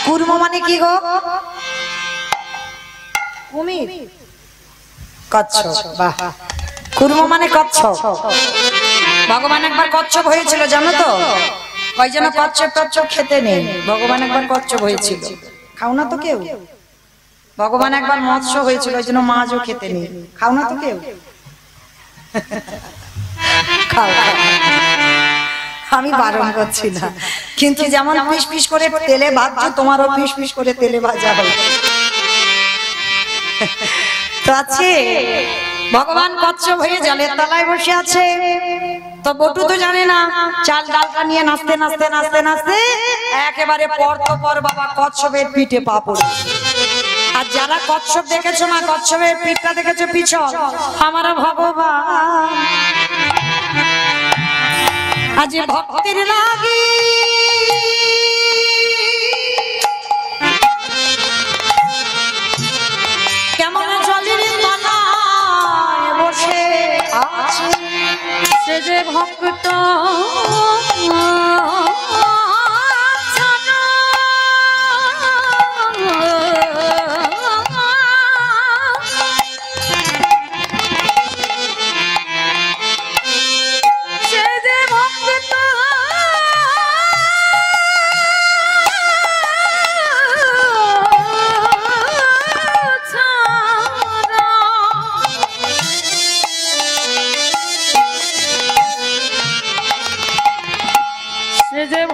কুর্ম মানে কি গো কুমির কচ্ছপ বাহ কুর্ম মানে কচ্ছপ ভগবান একবার কচ্ছপ হয়েছিল জানো তো ওই জন্য কচ্ছপ টচ্ছপ খেতে নেই ভগবান একবার কচ্ছপ হয়েছিল খাও না তো কেউ ভগবান একবার মৎস্য হয়েছিল ওই জন্য মাছও খেতে নেই খাও না তো কেউ খাও আমি বারণ করছি না কিন্তু যেমন পিস পিস করে তেলে ভাজছো তোমারও পিস পিস করে তেলে ভাজা হবে তো আছে ভগবান কচ্ছপ হয়ে জলের তলায় বসে আছে তো বটু তো জানে না চাল ডালটা নিয়ে নাচতে নাচতে নাচতে নাচতে একেবারে পর তো পর বাবা কচ্ছপের পিঠে পা পড়ে আর যারা কচ্ছপ দেখেছো না কচ্ছপের পিঠটা দেখেছো পিছল আমার ভগবান আজ ভক্তের লাগি কেমন জলের তলায় বসে আছে সে যে ভক্ত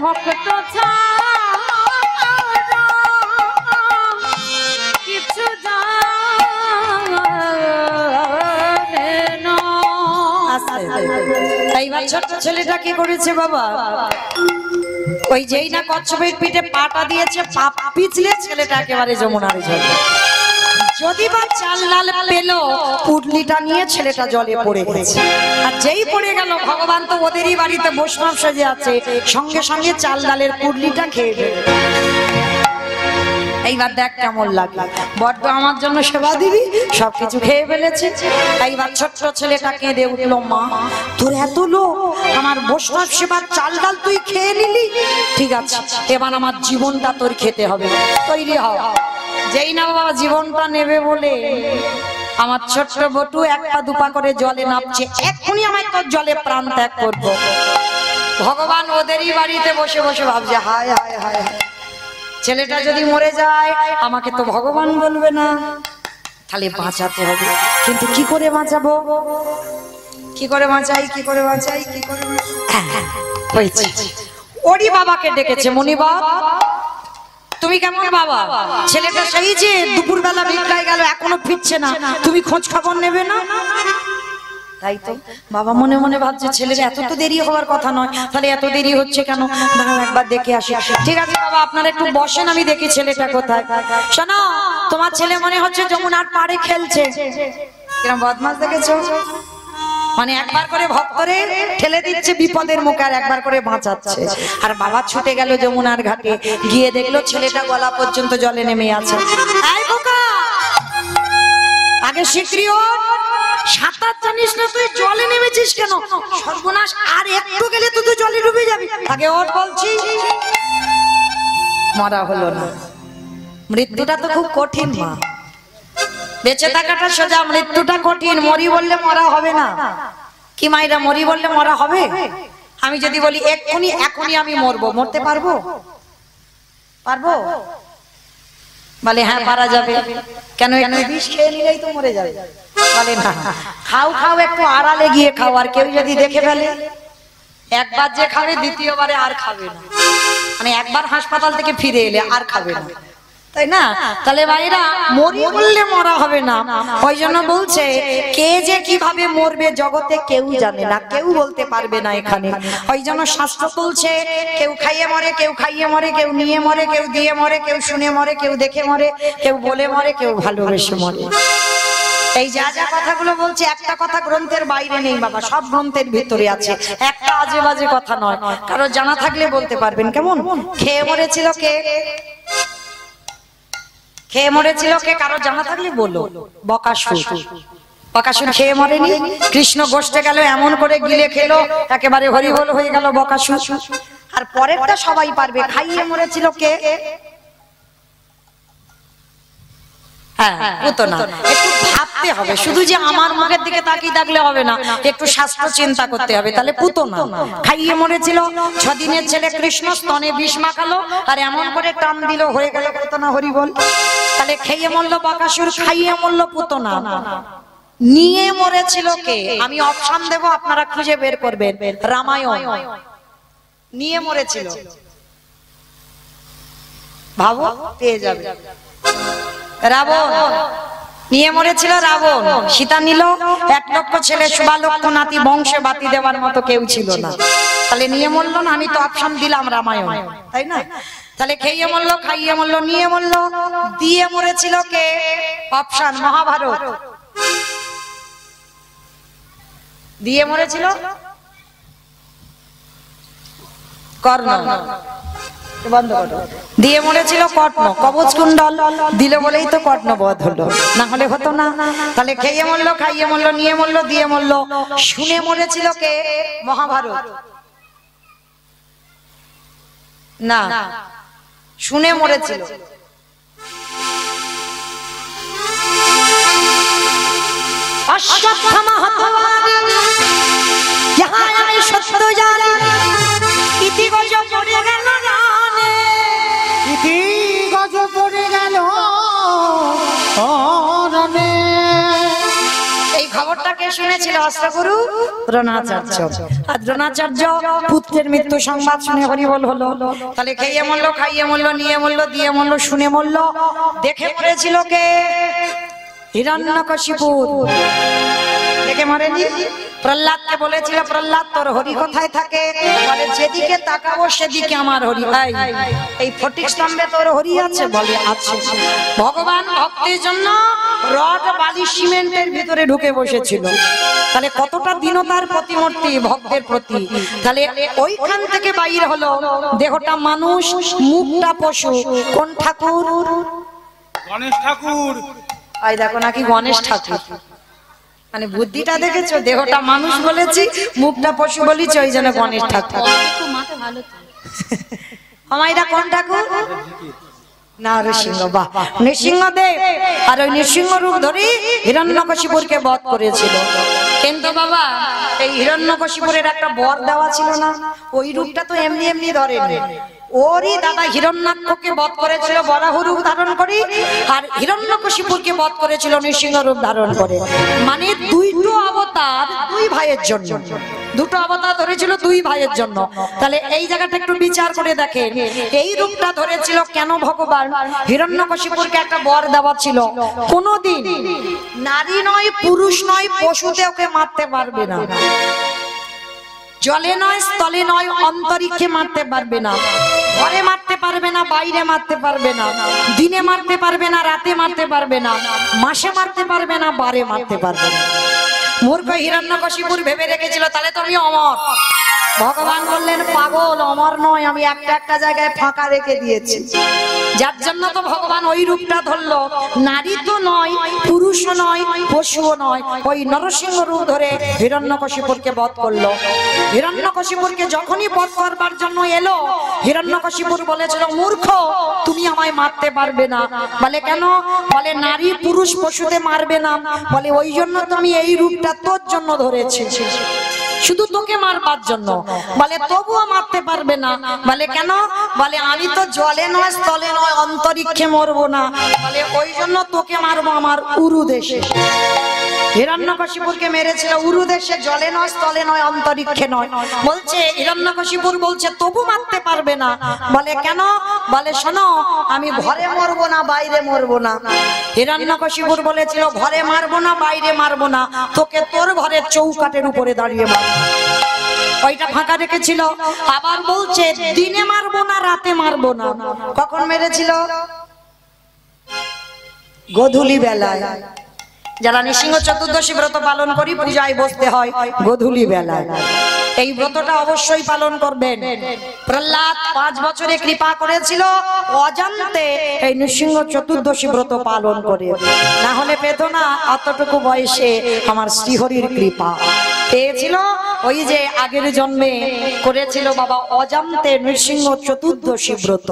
ভক্ত কিছু এইবার ছোট্ট ছেলেটা কি করেছে বাবা ওই যেই না কচ্ছপের পিঠে পাটা দিয়েছে পা পিছলে ছেলেটা একেবারে যমুনারে জলে যদি বা চাল ডাল পেলো পুটলিটা নিয়ে ছেলেটা জলে পড়ে গেছে আর যেই পড়ে গেল ভগবান তো ওদেরই বাড়িতে বৈষ্ণব সেজে আছে সঙ্গে সঙ্গে চাল ডালের পুটলিটা খেয়ে ফেলে এইবার দেখ কেমন লাগে বড্ড আমার জন্য সেবা দিবি সবকিছু খেয়ে ফেলেছে এইবার ছোট্ট ছেলেটা কেঁদে উঠলো মা তোর এত লোক আমার বৈষ্ণব সেবার চাল ডাল তুই খেয়ে নিলি ঠিক আছে এবার আমার জীবনটা তোর খেতে হবে তৈরি হ যেই না বাবা জীবনটা নেবে বলে আমার ছোট্ট বটু এক পা দুপা করে জলে নামছে এক্ষুনি আমায় তোর জলে প্রাণ ত্যাগ করবো ভগবান ওদেরই বাড়িতে বসে বসে ভাবছে হায় হায় হায় ছেলেটা যদি মরে যায় আমাকে তো ভগবান বলবে না তাহলে বাঁচাতে হবে কিন্তু কি করে বাঁচাবো কি করে বাঁচাই কি করে বাঁচাই কি করে হয়েছে ওরই বাবাকে ডেকেছে মনিবাব তুমি কেমন বাবা ছেলেটা সেই যে দুপুরবেলা ভিক্ষায় গেল এখনো ফিরছে না তুমি খোঁজ খবর নেবে না তাই তো বাবা মনে মনে ভাবছে ছেলের এত তো দেরি হওয়ার কথা নয়, তাহলে এত দেরি হচ্ছে কেন, দাঁড়াও একবার দেখে আসি। ঠিক আছে বাবা আপনারা একটু বসেন, আমি দেখি ছেলেটা কোথায়। শোনো তোমার ছেলে মনে হচ্ছে যমুনার পাড়ে খেলছে। কিরম বদমাস দেখেছো, মানে একবার করে ভক্তরে ঠেলে দিচ্ছে বিপদের মুখে আর একবার করে বাঁচাচ্ছে। আর বাবা ছুটে গেল যমুনার ঘাটে, গিয়ে দেখলো ছেলেটা গলা পর্যন্ত জলে নেমে আছে। এই বোকা, আগে শিগগিরই ওঠ, সাঁতার জানিস না তুই, জলে নেমেছিস কেন? সর্বনাশ, আর একটু গেলে তো তুই জলে ডুবে যাবি, আগে ওঠ বলছি। মরা হলো না, মৃত্যুটা তো খুব কঠিন মা, বেঁচে থাকাটা সোজা, মৃত্যুটা কঠিন। মরি বললে মরা হবে না কি মাইরা, মরি বললে মরা হবে? আমি যদি বলি এক্ষুনি এখনই আমি মরবো, মরতে পারবো? পারবো? বলে হ্যাঁ পারা যাবে। কেন? একটু বিষ খেয়ে নিলেই তো মরে যাবে। বলে না, খাও খাও, একটু আড়ালে গিয়ে খাও, আর কেউ যদি দেখে ফেলে, একবার যে খাবে দ্বিতীয়বারে আর খাবে না, মানে একবার হাসপাতাল থেকে ফিরে এলে আর খাবে না, তাই না? তাহলে ভাইরা মরি বললে মরা হবে না। ওই জন্য বলছে কে যে কিভাবে মরবে জগতে কেউ জানে না, কেউ বলতে পারবে না এখানে। ওই জন্য শাস্ত্র বলছে কেউ খাইয়ে মরে, কেউ খাইয়ে মরে, কেউ নিয়ে মরে, কেউ দিয়ে মরে, কেউ শুনে মরে, কেউ দেখে মরে, কেউ বলে মরে, কেউ ভালোবেসে মরে। এই যা যা কথাগুলো বলছে একটা কথা গ্রন্থের বাইরে নেই বাবা, সব গ্রন্থের ভিতরে আছে, একটা আজে বাজে কথা নয়। কারো জানা থাকলে বলতে পারবেন। কেমন খেয়ে মরেছিল কে? খেয়ে মরেছিল কে? কারো জানা থাকলে বলো। বকাসুর। বকাসুর খেয়ে মরেনি, কৃষ্ণ গোষ্ঠে গেল এমন করে গিলে খেলো একেবারে হরিবল হয়ে গেল বকাসুর। আর পরেরটা সবাই পারবে। খাইয়ে মরেছিল কে? হ্যাঁ পুতনা। একটু ভাবতে হবে, শুধু যে আমার মুখের দিকে তাকিয়ে থাকলে হবে না, একটু শাস্ত্র চিন্তা করতে হবে। তাহলে পুতনা খাইয়ে মরেছিল। 6 দিনের ছেলে কৃষ্ণ স্তনে বিষ মাখালো আর এমন করে টান দিল হয়ে গেল পুতনা হরিবল। তাহলে খেয়ে মরলো বকাসুর, খাইয়ে মরলো পুতনা। নিয়ে মরেছিল কে? আমি অপশন দেব, আপনারা খুঁজে বের করবেন। রামায়ণ। নিয়ে মরেছিল, ভাবো পেয়ে যাবে। রাবণ নিয়ে মরেছিল। রাবণ। সীতা নিল 1 লক্ষ ছেলে, 1 লক্ষ নাতি, বংশে বাতি দেওয়ার মতো কেউ ছিল না। তাহলে নিয়ে মরলো না? আমি তো অপশন দিলাম রামায়ণ, তাই না? তাহলে খেয়ে মরলো, খাইয়ে মরলো, নিয়ে মরলো, দিয়ে মরেছিল কে? অপশন মহাভারত। দিয়ে মরেছিল কর্ণ। বন্ধ করো। দিয়ে মরেছিল কর্ণ। কবচ কুণ্ডল দিল বলেই তো কর্ণ বধ হলো, না হলে হতো না। তাহলে খেয়ে মরলো, খাইয়ে মরলো, নিয়ে মরলো, দিয়ে মরলো। শুনে মরেছিল কে? মহাভারত। না, শুনে মরেছিল অশ্বত্থামা হতবান যাহা আমি সত্য জানি, ইতি গজ পড়ে গেল রানে, ইতি গজ পড়ে গেল অরণে। এই খবরটা কে শুনেছিল? অষ্টগুরু দ্রোণাচার্য। আর দ্রোণাচার্য পুত্রের মৃত্যু সংবাদ শুনে হরিবল হলো। তাহলে খেয়ে মরলো, খাইয়ে মরলো, নিয়ে মরলো, দিয়ে মরলো, শুনে মরলো। দেখে মরেছিল কে? হিরণ্যকশিপু। দেখে মরেনি? প্রহ্লাদকে বলেছিল, প্রহ্লাদ তোর হরি কোথায় থাকে? বলে যেদিকে তাকাবো সেদিকে আমার হরি। এই ফটিক স্তম্ভে তোর হরি আছে? বলে আছে। ভগবান ভক্তের জন্য রড বালি সিমেন্টের ভিতরে ঢুকে বসেছিল। তাহলে কতটা দীনতার প্রতিমূর্তি ভক্তের প্রতি। তাহলে ওইখান থেকে বাইর হলো, দেহটা মানুষ, মুখটা পশু। কোন ঠাকুর? গণেশ ঠাকুর। এই দেখো নাকি গণেশ ঠাকুর। মানে বুদ্ধিটা দেখেছো? দেহটা মানুষ বলেছি, মুখটা পশু বলেছি, ওই জন্য গণেশ ঠাকুর। আমাইরা কোন ঠাকুর? না নৃসিংহ। বাহ, নৃসিংহদেব। আর ওই নৃসিংহ রূপ ধরে হিরণ্যকশিপুরকে বধ করেছিল। কিন্তু বাবা এই হিরণ্যকশিপুরের একটা বর দেওয়া ছিল না? ওই রূপটা তো এমনি এমনি ধরেনি। ওরই দাদা হিরণ্যাক্ষকে বধ করেছিল বরাহ রূপ ধারণ করে, আর হিরণ্যকশিপুরকে বধ করেছিল নৃসিংহ রূপ ধারণ করে। মানে দুইটো অবতার দুই ভাইয়ের জন্য। দুটো অবতার ধরেছিল দুই ভাইয়ের জন্য। তাহলে এই জায়গাটা একটু বিচার করে দেখেন, এই রূপটা ধরেছিল কেন ভগবান? হিরণ্যকশিপুরকে একটা বর দেওয়া ছিল, কোনোদিন নারী নয়, পুরুষ নয়, পশুতে ওকে মারতে পারবে না। জলে নয়, স্থলে নয়, অন্তরিক্ষে মারতে পারবে না, ঘরে মারতে পারবে না, বাইরে মারতে পারবে না, দিনে মারতে পারবে না, রাতে মারতে পারবে না, মাসে মারতে পারবে না, বারে মারতে পারবে না। মূর্খ হিরণ্যকশিপুর ভেবে রেখেছিল তাহলে তো আমি অমর। ভগবান বললেন, পাগল, অমর নয়, আমি একটা একটা জায়গায় ফাঁকা রেখে দিয়েছি। যার জন্য তো ভগবান ওই রূপটা ধরলো। নারী তো নয়, পুরুষও নয়, পশুও নয়, ওই নরসিংহ রূপ ধরে হিরণ্যকশিপুরকে বধ করলো। হিরণ্যকশিপুরকে যখনই বধ করবার জন্য এলো, হিরণ্যকশিপুর বলেছিল, মূর্খ, তুমি আমায় মারতে পারবে না। বলে কেন? বলে নারী পুরুষ পশুতে মারবে না। বলে ওই জন্য তো আমি এই রূপটা তোর জন্য ধরেছি, শুধু তোকে মারবার জন্য। বলে তবুও মারতে পারবে না। বলে কেন? বলে আমি তো জলে নয়, স্থলে নয়, অন্তরিক্ষে মরবো না। বলে ওই জন্য তোকে মারবো আমার উরু দেশে। হিরণ্যকশিপুরকে মেরেছিল উরু দেশে, জলে নয়, স্থলে নয়, অন্তরিক্ষে নয়। বলছে হিরণ্যকশিপুর বলছে তবু মারতে পারবে না। বলে কেন? বলে শোনো, আমি ঘরে মরবো না, বাইরে মরবো না। হিরণ্যকশিপুর বলেছিল, ঘরে মারবো না, বাইরে মারবো না, তোকে তোর ঘরের চৌকাঠের উপরে দাঁড়িয়ে মারবো। ওইটা ফাঁকা রেখেছিল। আবার বলছে দিনে মারবো না, রাতে মারবো না। কখন মেরেছিল? গোধূলি বেলায়। যারা নৃসিংহ চতুর্দশী ব্রত পালন করি, পূজায় বসতে হয় গোধূলি বেলায়। এই ব্রতটা অবশ্যই পালন করবেন। প্রহ্লাদ 5 বছরে কৃপা করেছিল, অজান্তে এই নৃসিংহ চতুর্দশী ব্রত পালন করে, না হলে পেত না। অতটুকু বয়সে আমার শ্রীহরির কৃপা পেয়েছিল। ওই যে আগের জন্মে করেছিল বাবা অজান্তে নৃসিংহ চতুর্দশী ব্রত।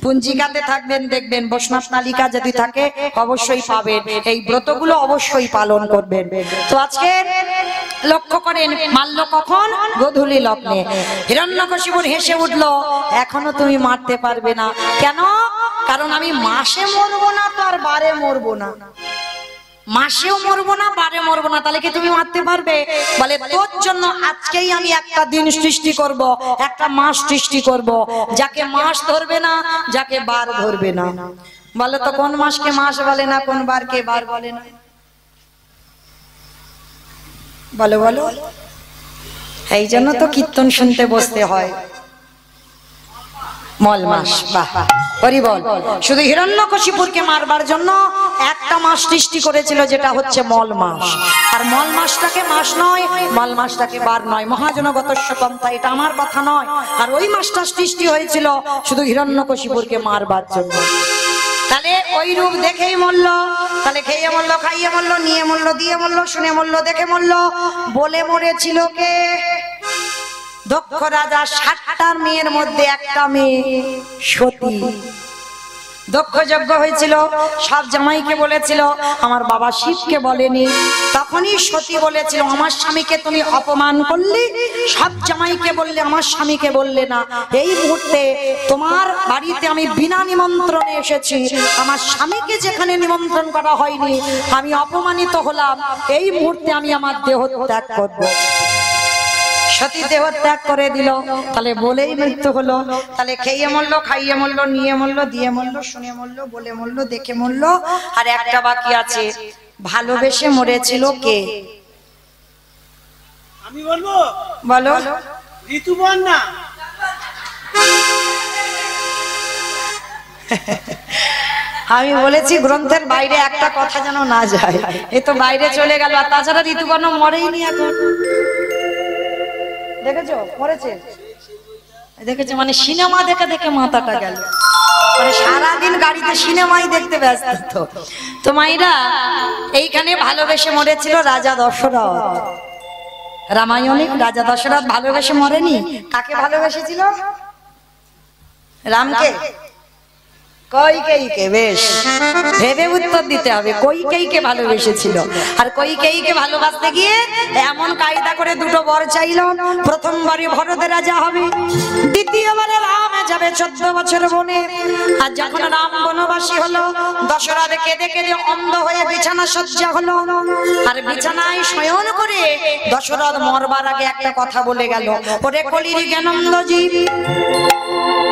পঞ্জিকাতে থাকবেন, দেখবেন বৈষ্ণব তালিকা যদি থাকে অবশ্যই পাবেন। এই ব্রতগুলো অবশ্যই পালন করবেন। তো আজকে লক্ষ্য করেন, মারল কখন? গোধূলি লগ্নে। হিরণ্যকশিপুর হেসে উঠলো, এখনো তুমি মারতে পারবে না। কেন? কারণ আমি মাসে মরবো না, তো আর বারে মরবো না। মাসেও মরবো না, বারে মরবো না, তাহলে কি তুমি মারতে পারবে? বলে তোর জন্য আজকেই আমি একটা দিন সৃষ্টি করব, একটা মাস সৃষ্টি করব, যাকে মাস ধরবে না, যাকে বার ধরবে না। বলে তো কোন মাসকে মাস বলে না, কোন বারকে বার বলে না? বলো বলো। এই জন্য তো কীর্তন শুনতে বসতে হয়। মল মাস, বাহ হরি বল। শুধু হিরণ্যকশিপুরকে মারবার জন্য একটা মাস সৃষ্টি করেছিল, যেটা হচ্ছে মল মাস। আর মল মাসটাকে মাস নয়, মল মাসটাকে বার নয়। মহাজনগতস্য পন্থা, এটা আমার কথা নয়। আর ওই মাসটা সৃষ্টি হয়েছিল শুধু হিরণ্যকশিপুরকে মারবার জন্য। তাহলে ওই রূপ দেখেই মরল। তাহলে খেয়ে মরল, খাইয়ে মরল, নিয়ে মরল, দিয়ে মরল, শুনে মরল, দেখে মরল। বলে মরেছিল কে? দক্ষ রাজা 60টা মেয়ের মধ্যে একটা মেয়ে সতী। দক্ষ যজ্ঞ হয়েছিল, সব জামাইকে বলেছিল, আমার বাবা শিবকে বলেনি। তখনই সতী বলেছিল, আমার স্বামীকে তুমি অপমান করলে, সব জামাইকে বললে, আমার স্বামীকে বললে না। এই মুহূর্তে তোমার বাড়িতে আমি বিনা নিমন্ত্রণে এসেছি, আমার স্বামীকে যেখানে নিমন্ত্রণ করা হয়নি, আমি অপমানিত হলাম। এই মুহূর্তে আমি আমার দেহ ত্যাগ করব। সতী দেহ ত্যাগ করে দিল। তাহলে বলেই মৃত্যু হলো। তাহলে খেয়ে মরলো, খাইয়ে মরলো, নিয়ে মরলো, দিয়ে মরলো, শুনে মরলো, বলে মরলো, দেখে মরলো। আর একটা বাকি আছে, ভালোবেসে মরেছিল কে? আমি বলবো, বলো। ঋতুপর্ণা। আমি বলেছি গ্রন্থের বাইরে একটা কথা যেন না যায়। এ তো বাইরে চলে গেল। আর তাছাড়া ঋতুপর্ণা মরেইনি এখন। দেখেছো মরেছে? দেখেছো, মানে সিনেমা দেখে দেখে মাথাটা গেল। মানে সারাদিন গাড়িতে সিনেমাই দেখতে ব্যস্ত। তো মাইরা, এইখানে ভালোবেসে মরেছিল রাজা দশরথ। রামায়ণে রাজা দশরথ ভালোবেসে মরেনি। কাকে ভালোবেসেছিল? রামকে। কইকেয়ীকে। বেশ, ভেবে উত্তর দিতে হবে। কইকেয়ীকে ভালোবেসেছিল, আর কইকেয়ীকে ভালোবাসতে গিয়ে এমন কায়দা করে দুটো বর চাইল। প্রথমবারে ভরতের রাজা হবে, দ্বিতীয়বারে রাম যাবে 14 বছর বনে। আর যখন রাম বনবাসী হলো, দশরথ কেঁদে কেঁদে অন্ধ হয়ে বিছানা সজ্জা হলো। আর বিছানায় শয়ন করে দশরথ মরবার আগে একটা কথা বলে গেল, ওরে কলির জ্ঞানন্দজি,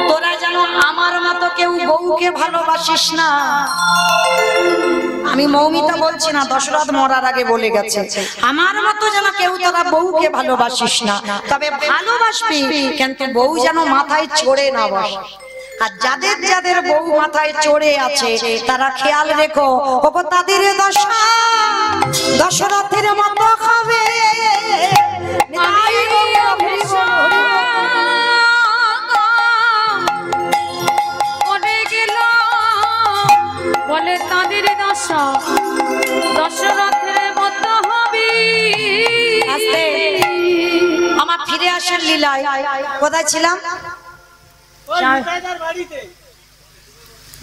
তোরা যেন আমার মতো কেউ বউকে ভালোবাসিস না। আমি মৌমিতা বলছি না, দশরথ মরার আগে বলে গেছে, আমার মতো যেন কেউ তোরা বউকে ভালোবাসিস না। তবে ভালোবাসবি, কিন্তু বউ যেন মাথায় চড়ে না বসে। আর যাদের যাদের বউ মাথায় চড়ে আছে তারা খেয়াল রেখো, ওগো তাদের দশা দশরথের মতো খাবে। বলে তাদের দশা দশরথের মতো হবে। আমার ফিরে আসার লীলায় কোথায় ছিলাম? ওই নিতাইদার বাড়িতে।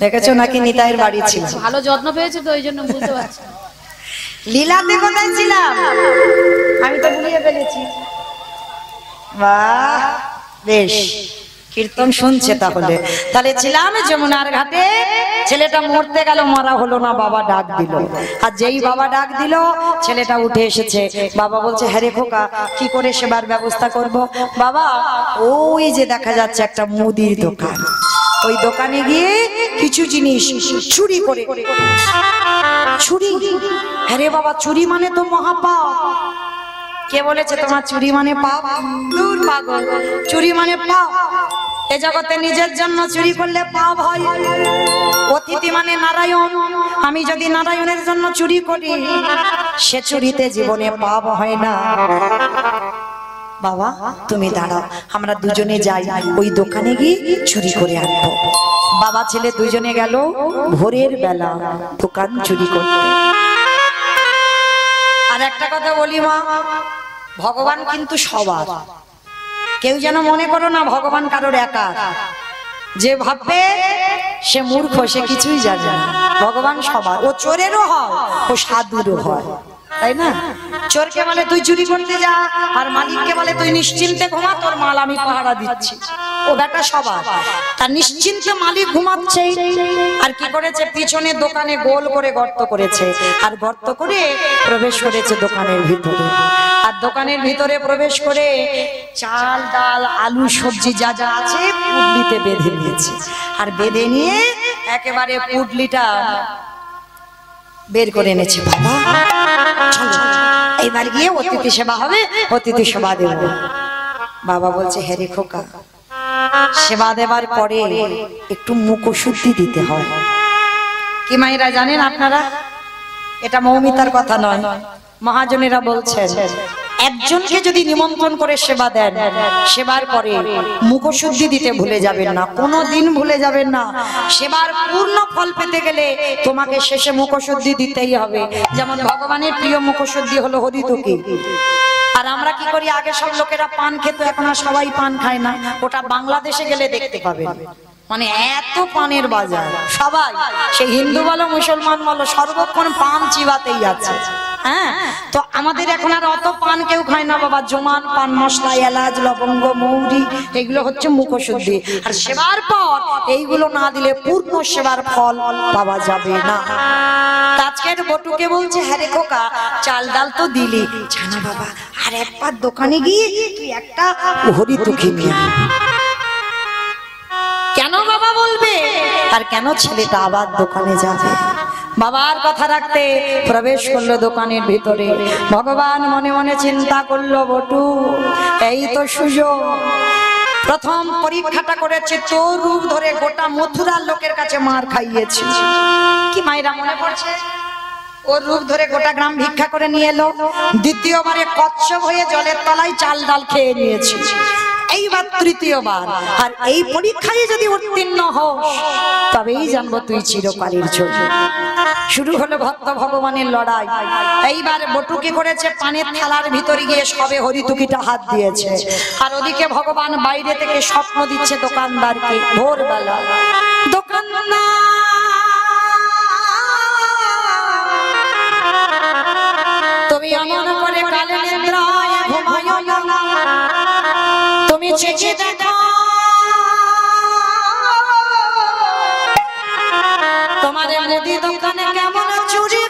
দেখেছো নাকি নিতাইয়ের বাড়ি ছিল? ভালো যত্ন পেয়েছে তো, ওই জন্য বুঝতে পারছি। লীলাতে কোথায় ছিলাম? আমি তো ভুলিয়ে ফেলেছি। বাহ, বেশ, কীর্তন শুনছে তাহলে। তাহলে ছিলাম যমুনার ঘাটে, ছেলেটা মরতে গেল, মরা হলো না, বাবা ডাক দিল। আর যেই বাবা ডাক দিল, ছেলেটা উঠে এসেছে। বাবা বলছে, হ্যাঁ রে খোকা, কি করে সেবার ব্যবস্থা করব? বাবা, ওই যে দেখা যাচ্ছে একটা মুদির দোকান, ওই দোকানে গিয়ে কিছু জিনিস চুরি করে। চুরি? হ্যাঁ রে বাবা, চুরি মানে তো মহাপাপ। কে বলেছে তোমার চুরি মানে পাপ? দূর পাগল, চুরি মানে পাপ। এ জগতে নিজের জন্য চুরি করলে পাপ হয়। অতিথি মানে নারায়ণ, আমি যদি নারায়ণের জন্য চুরি করি, সে চুরিতে জীবনে পাপ হয় না। বাবা তুমি দাঁড়াও, আমরা দুজনে যাই, ওই দোকানে গিয়ে চুরি করে আনবো। বাবা ছেলে দুজনে গেল ভোরের বেলা দোকান চুরি করতে। আর একটা কথা বলি মা, ভগবান কিন্তু সবার। কেউ যেন মনে করো না ভগবান কারোর একা। যে ভাববে সে মূর্খ, সে কিছুই জানে না। ভগবান সবার, ও চোরেরও হয়, ও সাধুরও হয়, তাই না? চোরকে বলে তুই চুরি করতে যা, আর মালিককে বলে তুই নিশ্চিন্তে ঘুমা, তোর মাল আমি পাহারা দিচ্ছি। ও বেটা সবার। তার নিশ্চিন্তে মালিক ঘুমাচ্ছে, আর কি করেছে, পিছনে দোকানে গোল করে গর্ত করেছে, আর গর্ত করে প্রবেশ করেছে দোকানের ভিতরে। আর দোকানের ভিতরে প্রবেশ করে চাল ডাল আলু সবজি যা যা আছে পুডলিতে বেঁধে নিয়েছে। আর বেঁধে নিয়ে একেবারে পুডলিটা বের করে এনেছে। বাবা চলো এবার গিয়ে অতিথি সেবা হবে, অতিথি সেবা দেব। বাবা বলছে, হ্যাঁ রে খোকা, সেবা দেবার পরে একটু মুখশুদ্ধি দিতে হয়। কি মায়েরা জানেন আপনারা? এটা মৌমিতার কথা নয়, মহাজনেরা বলছেন, একজনকে যদি নিমন্ত্রণ করে সেবা দেন, সেবার পরে মুখশুদ্ধি দিতে ভুলে যাবেন না, কোনোদিন ভুলে যাবেন না। সেবার পূর্ণ ফল পেতে গেলে তোমাকে শেষে মুখশুদ্ধি দিতেই হবে। যেমন ভগবানের প্রিয় মুখশুদ্ধি হলো হরিতুকি। আর আমরা কি করি, আগে সব লোকেরা পান খেত, এখন আর সবাই পান খায় না। ওটা বাংলাদেশে গেলে দেখতে পাবেন, মানে এত পানের বাজার, সবাই সে হিন্দু বলো মুসলমান বলো সর্বক্ষণ পান চিবাতেই আছে। হ্যাঁ, তো আমাদের এখন আর অত পান কেউ খায় না বাবা। জমান পান মশলা, এলাচ, লবঙ্গ, মৌরি, এগুলো হচ্ছে মুখশুদ্ধি। আর সেবার পর এইগুলো না দিলে পূর্ণ সেবার ফল পাওয়া যাবে না। আজকের বটুকে বলছে, হ্যাঁ রে খোকা, চাল ডাল তো দিলি, জানা বাবা আর একবার দোকানে গিয়ে তুই একটা হরিতুকি নিয়ে। কেন বাবা বলবে? আর কেন ছেলেটা আবার দোকানে যাবে? বাবার কথা রাখতে প্রবেশ করলো দোকানের ভিতরে। ভগবান মনে মনে চিন্তা করলো, বটু এই তো সুযোগ, প্রথম পরীক্ষাটা করেছে, তোর রূপ ধরে গোটা মথুরার লোকের কাছে মার খাইয়েছি। কি মায়েরা মনে পড়ছে? ওর রূপ ধরে গোটা গ্রাম ভিক্ষা করে নিয়ে এলো। দ্বিতীয়বারে কচ্ছপ হয়ে জলের তলায় চাল ডাল খেয়ে নিয়েছি। এইবার তৃতীয়বার। আর এই পরীক্ষায় যদি উত্তীর্ণ হস, তবেই জানবো তুই চিরকালের জন্য। শুরু হলো ভক্ত ভগবানের লড়াই। এইবার বটুকে করেছে, পানের থালার ভিতরে গিয়ে সবে হরিতুকিটা হাত দিয়েছে। আর ওদিকে ভগবান বাইরে থেকে স্বপ্ন দিচ্ছে দোকানদারকে। ভোরবেলা দোকানদার করে কালে নিদ্রায় ঘুমায় না, তুমি চেয়ে দেখো তোমার মুদি দোকানে কেমন চুরি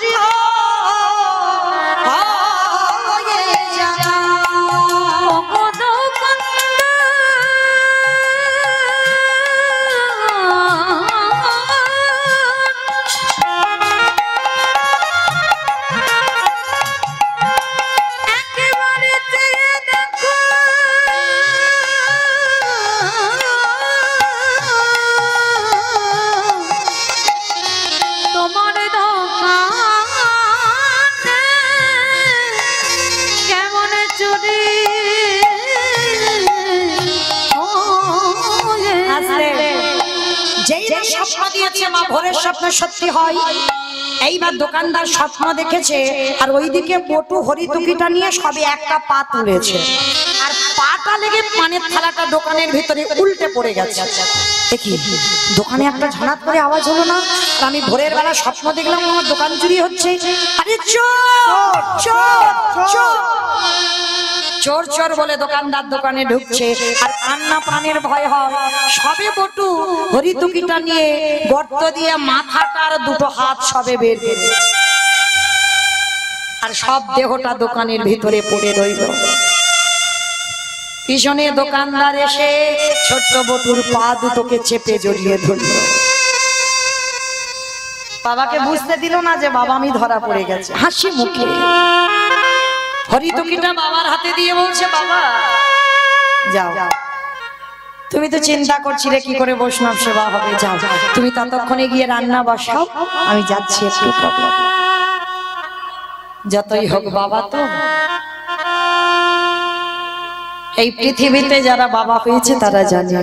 স্বপ্ন দিয়েছে মা, ভোরের স্বপ্ন সত্যি হয়। এইবার দোকানদার স্বপ্ন দেখেছে আর ওইদিকে পটু হরিতুকিটা নিয়ে সবে একটা পা তুলেছে, আর পাটা লেগে পানের থালাটা দোকানের ভিতরে উল্টে পড়ে গেছে। দেখি দোকানে একটা ঝানাত করে আওয়াজ হলো না, আর আমি ভোরের বেলা স্বপ্ন দেখলাম আমার দোকান চুরি হচ্ছে। আরে চোর চোর চোর চোর চোর বলে দোকানদার দোকানে ঢুকছে, আর কান্না প্রাণের ভয় হয়। সবে পটু হরিতুকিটা নিয়ে গর্ত দিয়ে মাথাটার দুটো হাত সবে বের করে, আর সব দেহটা দোকানের ভিতরে পড়ে রইল। পিছনে দোকানদার এসে ছোট্ট বটুর পা দুটোকে চেপে জড়িয়ে ধরল। বাবাকে বুঝতে দিল না যে বাবা আমি ধরা পড়ে গেছে। হাসি মুখে হরিতুকিটা বাবার হাতে দিয়ে বলছে, বাবা যাও, তুমি তো চিন্তা করছিলে কি করে বৈষ্ণব সেবা হবে, যাও তুমি ততক্ষণে গিয়ে রান্না বসাও, আমি যাচ্ছি একটু পরে। যতই হোক বাবা তো। এই পৃথিবীতে যারা বাবা হয়েছে তারা জানে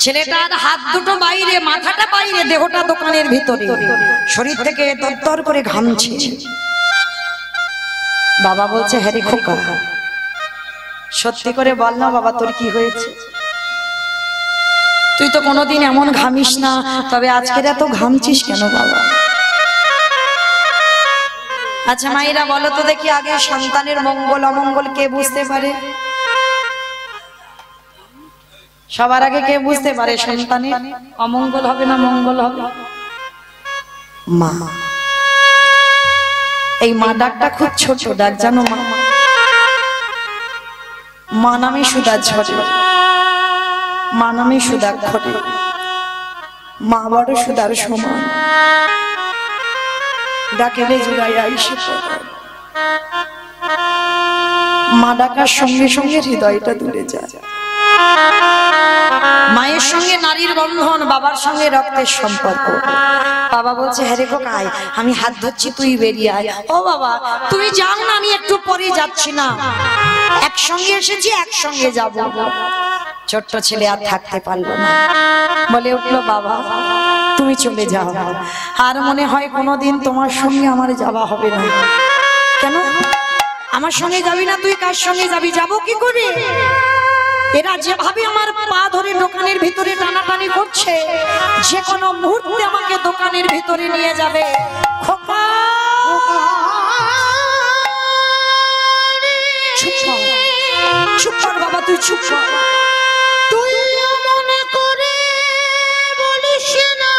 ছেলেটার হাত দুটো বাইরে, মাথাটা বাইরে, দেহটা দোকানের ভিতরে, শরীর থেকে দরদর করে ঘামছে। বাবা বলছে, হ্যাঁ রে খোকা, সত্যি করে বল না বাবা তোর কি হয়েছে? তুই তো কোনোদিন এমন ঘামিস না, তবে আজকের এত ঘামছিস কেন বাবা? আচ্ছা মায়েরা বলো তো দেখি, আগে সন্তানের মঙ্গল অমঙ্গল কে বুঝতে পারে? সবার আগে কে বুঝতে পারে সন্তানের অমঙ্গল হবে না মঙ্গল হবে? মা। এই মা ডাকটা খুব ছোট ডাক, জানো মা? মা নামে সুদা ঝরে, মা নামে সুদা ঘটে, মা বড় সুদার সমান। ডাকেলে জুড়াই আইসে মা ডাকার সঙ্গে সঙ্গে হৃদয়টা দূরে যায়। মায়ের সঙ্গে নারীর বন্ধন, বাবার সঙ্গে রক্তের সম্পর্ক। বাবা বলছে, হ্যাঁ রে খোকা আয়, আমি হাত ধরছি তুই বেরিয়ে আয়। ও বাবা তুমি যাও না, আমি একটু পরে যাচ্ছি না, একসঙ্গে এসেছি একসঙ্গে যাব। ছোট্ট ছেলে আর থাকতে পারলো না, বলে উঠলো, বাবা তুমি চলে যাও, আর মনে হয় কোনোদিন তোমার সঙ্গে আমার যাওয়া হবে না। কেন আমার সঙ্গে যাবি না? তুই কার সঙ্গে যাবি? যাবো কি করে? এরা যেভাবে আমার পা ধরে দোকানের ভিতরে টানাটানি করছে, যে কোনো মুহূর্তে আমাকে দোকানের ভিতরে নিয়ে যাবে। খোকা চুপ কর, চুপ কর বাবা, তুই চুপ কর। তুই মনে করে বলিস না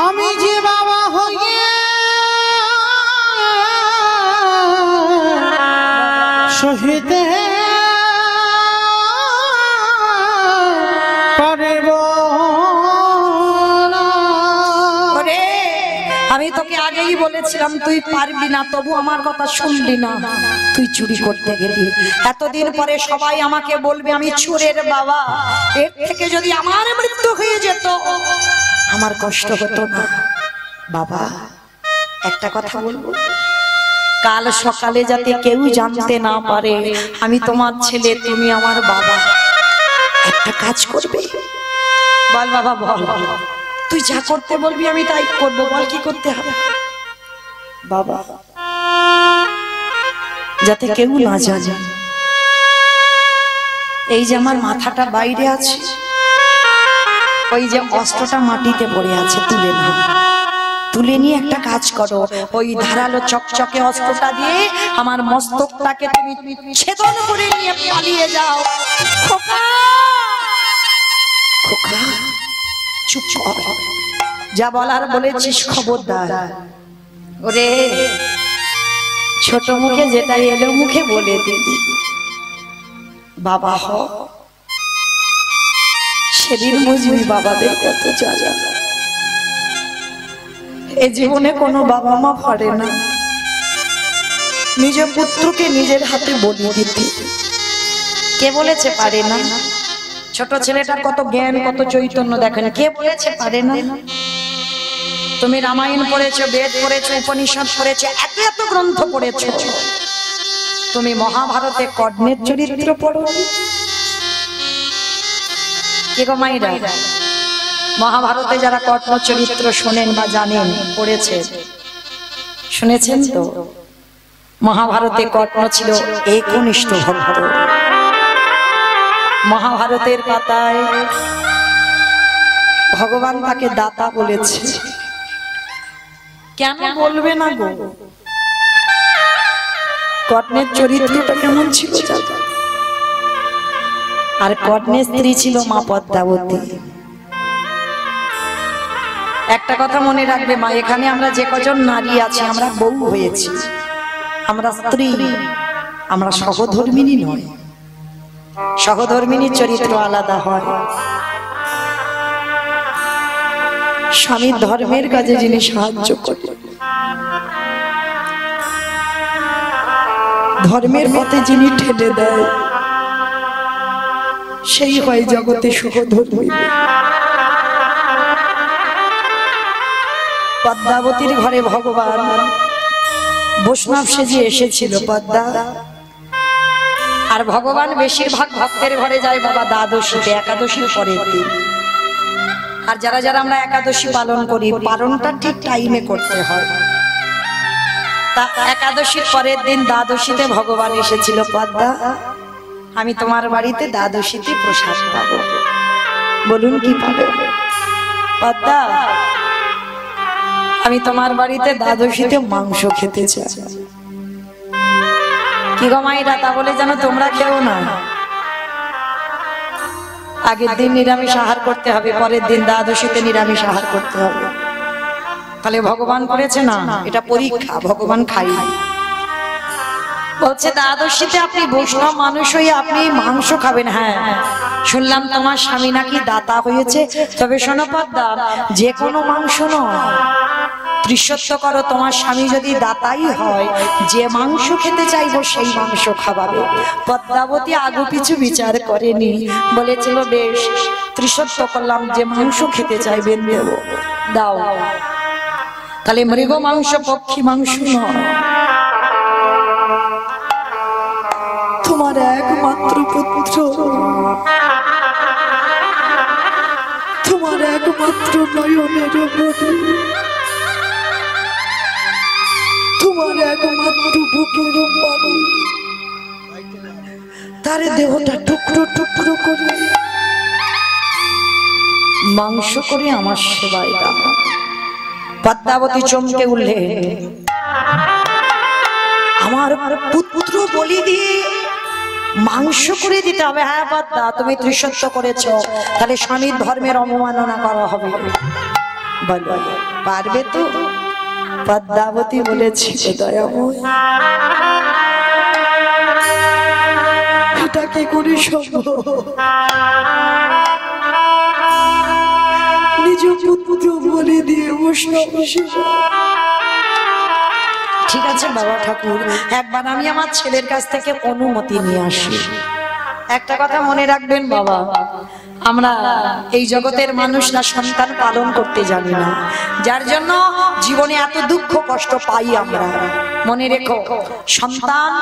আমি যে বাবা হয়ে সহিতে পারব না। আমি তোকে আগেই বলেছিলাম তুই পারবি না, তবু আমার কথা শুনলি না। তুই চুরি করতে গেলি, এতদিন পরে সবাই আমাকে বলবে আমি চোরের বাবা। এর থেকে যদি আমার মৃত্যু হয়ে যেত আমার কষ্ট হতো না। বাবা একটা কথা বলবো, কাল সকালে যাতে কেউ জানতে না পারে আমি তোমার ছেলে, তুমি আমার বাবা। একটা কাজ করবে? বল বাবা বল, তুই যা করতে বলবি আমি তাই করবো, বল কি করতে হবে? বাবা যাতে কেউ না জানে এই যে আমার মাথাটা বাইরে আছে, ওই যে অস্ত্রটা মাটিতে পড়ে আছে, তুলে না। তুলে নিয়ে একটা কাজ করো, ওই ধারালো চকচকে অস্ত্রটা দিয়ে আমার মস্তকটাকে তুমি ছেদন করে নিয়ে পালিয়ে যাও। খোকা, খোকা চুপ কর, যা বলার বলেছিস খবরদার। ওরে ছোট মুখে যেটা এলো মুখে বলে দিবি, বাবা হ, সেদিন বুঝবি বাবাদের কত জ্বালা। এ জীবনে কোনো বাবা মা পারে না নিজের পুত্রকে নিজের হাতে বলি দিতে। কে বলেছে পারে না? ছোট ছেলেটার কত জ্ঞান কত চৈতন্য দেখেন, কে বলেছে পারে না? তুমি রামায়ণ পড়েছো, বেদ পড়েছো, উপনিষদ পড়েছো, এত এত গ্রন্থ পড়েছো, তুমি মহাভারতে কর্ণের চরিত্র পড়ো? কে গো মাইরা, মহাভারতে যারা কর্ণ চরিত্র শোনেন বা জানেন, পড়েছেন, শুনেছেন তো? মহাভারতে কর্ণ ছিল একনিষ্ঠ ভক্ত। মহাভারতের পাতায় ভগবান তাকে দাতা বলেছে। কেন বলবে না গো? কর্ণের চরিত্রটা কেমন ছিল জানো? আর কর্ণের স্ত্রী ছিল মা পদ্মাবতী। একটা কথা মনে রাখবে মা, এখানে আমরা যে কজন নারী আছি আমরা বউ হয়েছি, আমরা স্ত্রী, আমরা সহধর্মিনী নয়। সহধর্মিনীর চরিত্র আলাদা হয়। স্বামীর ধর্মের কাজে যিনি সাহায্য করে, ধর্মের পথে যিনি ঠেলে দেয়, সেই হয় জগতে সহধর্মী। পদ্মাবতীর ঘরে ভগবান বৈষ্ণব সেজে এসেছিল পদ্মা। আর ভগবান বেশিরভাগ ভক্তের ঘরে যায় বাবা দ্বাদশীতে, একাদশীর পরের দিন। আর যারা যারা আমরা একাদশী পালন করি, পালনটা ঠিক টাইমে করতে হয়। তা একাদশীর পরের দিন দ্বাদশীতে ভগবান এসেছিল, পদ্মা আমি তোমার বাড়িতে দ্বাদশীতে প্রসাদ পাবো। বলুন কি পাবে? পদ্মা আমি তোমার বাড়িতে দ্বাদশীতে মাংস খেতে চাই। কি গো মাইরা, তা বলে জানো তোমরা খেও না। আগের দিন নিরামিষ আহার করতে হবে, পরের দিন দ্বাদশীতে নিরামিষ আহার করতে হবে। তাহলে ভগবান করেছে না, এটা পরীক্ষা, ভগবান খাই। বলছে দ্বাদশীতে আপনি বৈষ্ণব মানুষ হয়ে আপনি মাংস খাবেন। হ্যাঁ শুনলাম তোমার স্বামী নাকি দাতা হয়েছে, তবে শোনো পদ্মা, যে কোনো মাংস নয়, ত্রিশত্ব করো, তোমার স্বামী যদি দাতাই হয়, যে মাংস খেতে চাইবো সেই মাংস খাওয়াবে। পদ্মাবতী আগু পিছু বিচার করেনি, বলেছিল বেশ ত্রিশত্ব করলাম, যে মাংস খেতে চাইবেন দেব, দাও। তাহলে মৃগ মাংস পক্ষী মাংস নয়, তোমার একমাত্র পুত্র, তোমার একমাত্র নয়নের মনি, তোমার একমাত্র বুকের পানি, তার দেহটা টুকরো টুকরো করে মাংস করে আমার সেবায় দাও। পদ্মাবতী চমকে উঠলেন, আমার পুত্র বলি দিয়ে মাংস করে দিতে হবে? হ্যাঁ পদ্মা, তুমি ত্রিশত্ব করেছো, তাহলে স্বামীর ধর্মের অবমাননা করা হবে, বলো পারবে তো? পদ্মাবতী বলেছি, দয়াময় এটা কি করে সম্ভব? নিজ পুত্র বলে দিয়ে বৈষ্ণব সেবা। ঠিক আছে বাবা ঠাকুর, একবার আমি আমার ছেলের কাছ থেকে অনুমতি নিয়ে আসি। একটা কথা মনে রাখবেন বাবা, আমরা এই জগতের মানুষরা সন্তান পালন করতে জানি না, যার জন্য জীবনে এত দুঃখ কষ্ট পাই আমরা। মনে রেখো, সন্তান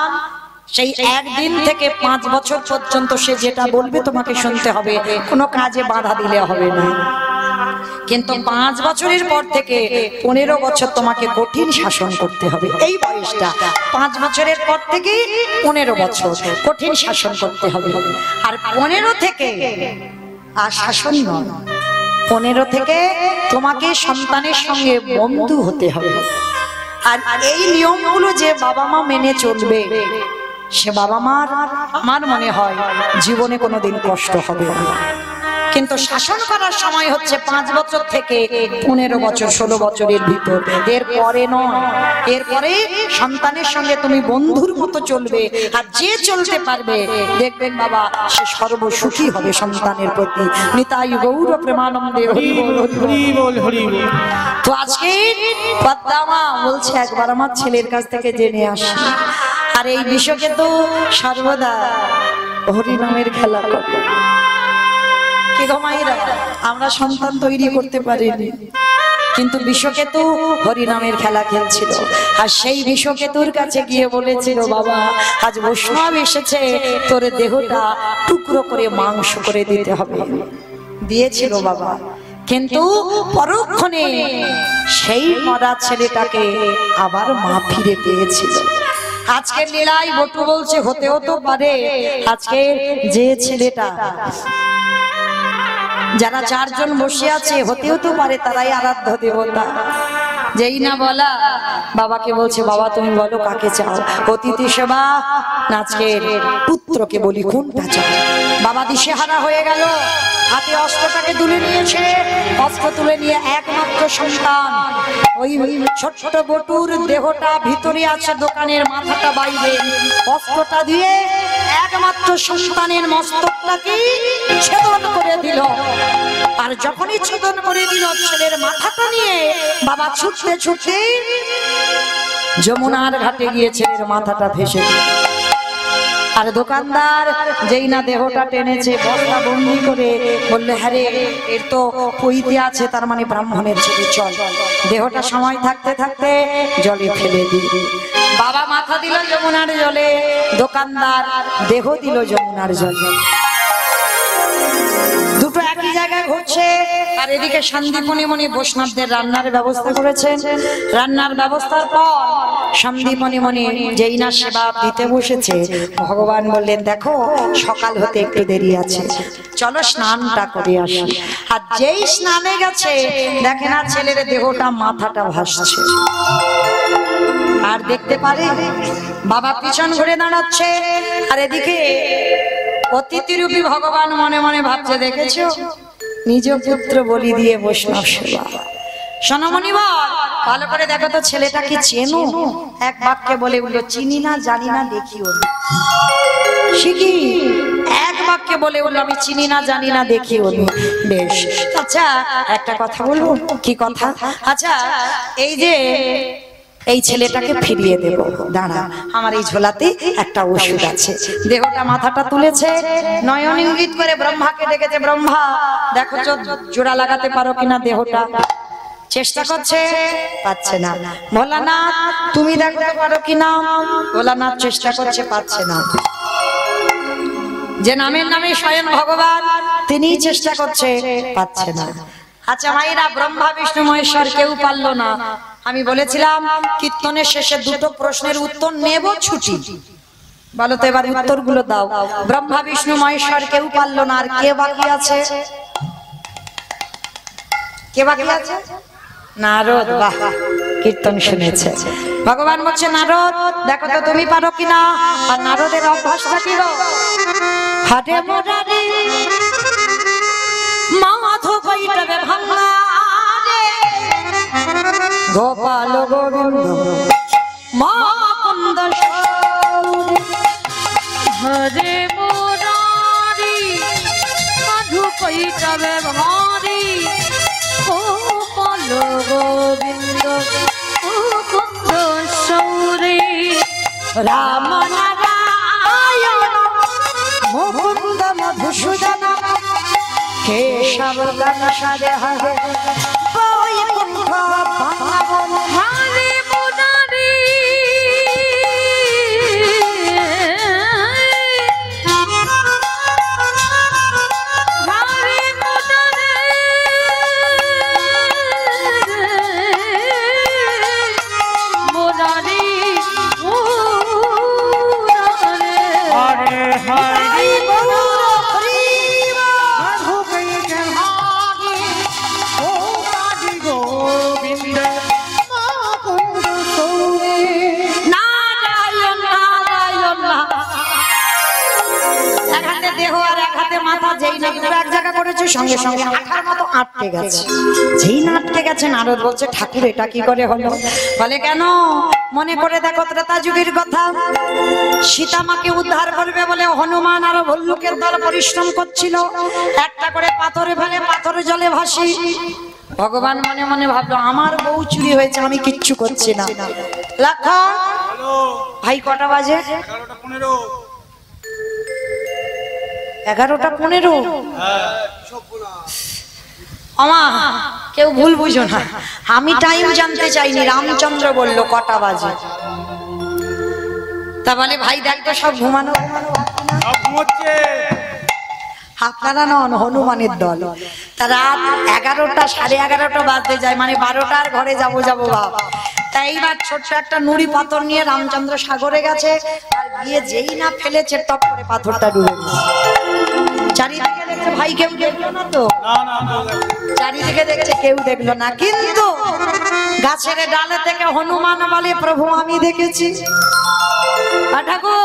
সেই একদিন থেকে 5 বছর পর্যন্ত সে যেটা বলবে তোমাকে শুনতে হবে, কোনো কাজে বাধা দিলে হবে না। কিন্তু 5 বছরের পর থেকে 15 বছর তোমাকে কঠিন শাসন করতে হবে। এই বয়সটা 5 বছরের পর থেকে 15 বছর কঠিন শাসন করতে হবে। আর 15 থেকে আর শাসন নয়, 15 থেকে তোমাকে সন্তানের সঙ্গে বন্ধু হতে হবে। আর এই নিয়মগুলো যে বাবা মা মেনে চলবে সে বাবা মার আমার মনে হয় জীবনে কোনোদিন কষ্ট হবে না। কিন্তু শাসন করার সময় হচ্ছে 5 বছর থেকে 15 বছর 16 বছরের ভিতর, এরপরে নয়। এরপরে সন্তানের সঙ্গে তুমি বন্ধুর মতো চলবে, আর যে চলতে পারবে দেখবেন বাবা সে সর্বসুখী হবে সন্তানের প্রতি। নিতাই গৌর প্রেমানন্দে হরি বল হরি বল হরি বল। তো আজকে পদ্মামা বলছে একবার আমার ছেলের কাছ থেকে জেনে আসি। আর এই বিষয়কে তো সর্বদা হরি নামের খেলা করে। কি গো মায়েরা, আমরা সন্তান তৈরি করতে পারিনি, কিন্তু বিশ্বকেতু হরিনামের খেলা খেলছিল। আর সেই বিশ্বকেতুর কাছে গিয়ে বলেছিল, বাবা আজ বৈষ্ণব এসেছে, তোর দেহটা টুকরো করে মাংস করে দিতে হবে। দিয়েছিল বাবা, কিন্তু পরক্ষণে সেই মরা ছেলেটাকে আবার মা ফিরে পেয়েছিল। আজকের লীলায় বটু বলছে হতেও তো পারে আজকে যে ছেলেটা, যারা 4 জন বসে আছে হতেও তো পারে তারাই আরাধ্য দেবতা। যেই না বলা বাবাকে বলছে, বাবা তুমি বলো কাকে চাও, অতিথি সেবা নাচকের পুত্রকে বলি কোনটা চাও। বাবা দিশেহারা হয়ে গেল, হাতে অস্ত্রটাকে তুলে নিয়েছে। অস্ত্র তুলে নিয়ে একমাত্র সন্তান, ওই ছোট বটুর দেহটা ভিতরে আছে, দোকানের মাথাটা বাইরে, অস্ত্রটা দিয়ে একমাত্র সন্তানের মস্তকটাকে ছেদন করে দিল। আর যখনই ছেদন করে দিল, ছেলের মাথাটা নিয়ে বাবা ছুটতে ছুটতে যমুনার ঘাটে গিয়ে ছেলের মাথাটা ভেসে গেল। আর দোকানদার যেই না দেহটা টেনেছে বস্তা বন্দি করে বললে, হ্যাঁ রে এর তো পইতে আছে, তার মানে ব্রাহ্মণের ছেলে, চল দেহটা সময় থাকতে থাকতে জলে ফেলে দিই। বাবা মাথা দিল যমুনার জলে, দোকানদার দেহ দিল যমুনার জলে। দুটো একই জায়গায় ঘটছে। আর এদিকে সন্দীপনী মণি বৈষ্ণবদের রান্নার ব্যবস্থা করেছেন। রান্নার ব্যবস্থার পর সন্দীপনী মণি যেই না সেবা দিতে বসেছে, ভগবান বললেন, দেখো সকাল হতে একটু দেরি আছে, চলো স্নানটা করে আসি। আর যেই স্নানে গেছে দেখে না ছেলের দেহটা মাথাটা ভাসছে। আর দেখতে পারে বাবা পিছন ঘুরে দাঁড়াচ্ছে। আর এদিকে অতিথিরূপী ভগবান মনে মনে ভাবছে, দেখেছো নিজ পুত্র বলি দিয়ে বৈষ্ণব সেবা। সোনামণি ভালো করে দেখো তো ছেলেটাকে চেনো? এক বাক্যে বলে উঠলো, চিনি না, জানি না, দেখিও না। শিখি এক বাক্যে বলে উঠলো, আমি চিনি না, জানি না, দেখিও না। বেশ, আচ্ছা একটা কথা বলবো। কি কথা? আচ্ছা এই যে এই ছেলেটাকে ফিরিয়ে দেব, দাঁড়া আমার এই ঝোলাতে একটা ওষুধ আছে। দেহটা মাথাটা তুলেছে, নয়ন ইঙ্গিত করে ব্রহ্মাকে ডেকেছে, ব্রহ্মা দেখো জোড়া লাগাতে পারো কিনা দেহটা। চেষ্টা করছে, পাচ্ছে না। ভোলানাথ তুমি দেখতে পারো কিনা? ভোলানাথ চেষ্টা করছে, পাচ্ছে না। যে নামের নামে স্বয়ং ভগবান তিনি চেষ্টা করছে, পাচ্ছে না। আচ্ছা মায়েরা, ব্রহ্মা বিষ্ণু মহেশ্বর কেউ পারলো না। আমি বলেছিলাম কীর্তনের শেষে দুটো প্রশ্নের উত্তর নেব, ছুটি। বলো তো এবার উত্তরগুলো দাও। ব্রহ্মা বিষ্ণু মহেশ্বর কেউ পারলো না, আর কে বাকি আছে? কে বাকি আছে? নারদ। বাহ, কীর্তন শুনেছে। ভগবান বলছে, নারদ দেখো তো তুমি পারো কিনা। আর নারদের অভ্যাসটা কি গো? হাটে মোরারি মাধো কইটাবে ভাঙা গোপাল গোবিন্দ মুকুন্দ হরে মুরারি মাধু কইটাবে ভারি, গোপাল গোবিন্দ মুকুন্দ সৌরে। রাম নারায়ণ মুকুন্দ মধুসূদন কেশব গণসারে হরে বৈকুণ্ঠ ভগবান। হরে মুরারি হরে মুরারি মুরারি মুরারি হরে হরে মাথাতে মাথা যেই না দুটো এক জায়গা করেছে সঙ্গে সঙ্গে আঠার মতো আটকে গেছে। যেই না আটকে গেছে নারদ বলছে ঠাকুর এটা কি করে হলো? বলে কেন? মনে করে দেখো ত্রেতা যুগের কথা, সীতা মাকে উদ্ধার করবে বলে হনুমান আর ভল্লুকের দল পরিশ্রম করছিল, একটা করে পাথরে ফেলে পাথরে জলে ভাসি। ভগবান মনে মনে ভাবলো আমার বউ চুরি হয়েছে, আমি কিচ্ছু করছি না। লাখা ভাই কটা বাজে? 11টা 15। আমা কেউ ভুল বুঝো না, আমি টাইম জানতে চাইনি, রামচন্দ্র বলল কটা বাজে। তা বলে ভাই দেখতো সব ঘুমানো ঘুমোচ্ছে। আপনারা নন, হনুমানের দল। তা রাত 11টা 11:30 বাজতে যায়, মানে 12টার ঘরে যাবো ভাব। তাই এইবার ছোট্ট একটা নুড়ি পাথর নিয়ে রামচন্দ্র সাগরে গেছে, আর গিয়ে যেই না ফেলেছে টপ করে পাথরটা ডুবে গেছে। চারিদিকে দেখছে ভাই কেউ দেখলো না তো, চারিদিকে দেখছে কেউ দেখলো না, কিন্তু গাছের ডালে থেকে হনুমান বলে প্রভু আমি দেখেছি। ঠাকুর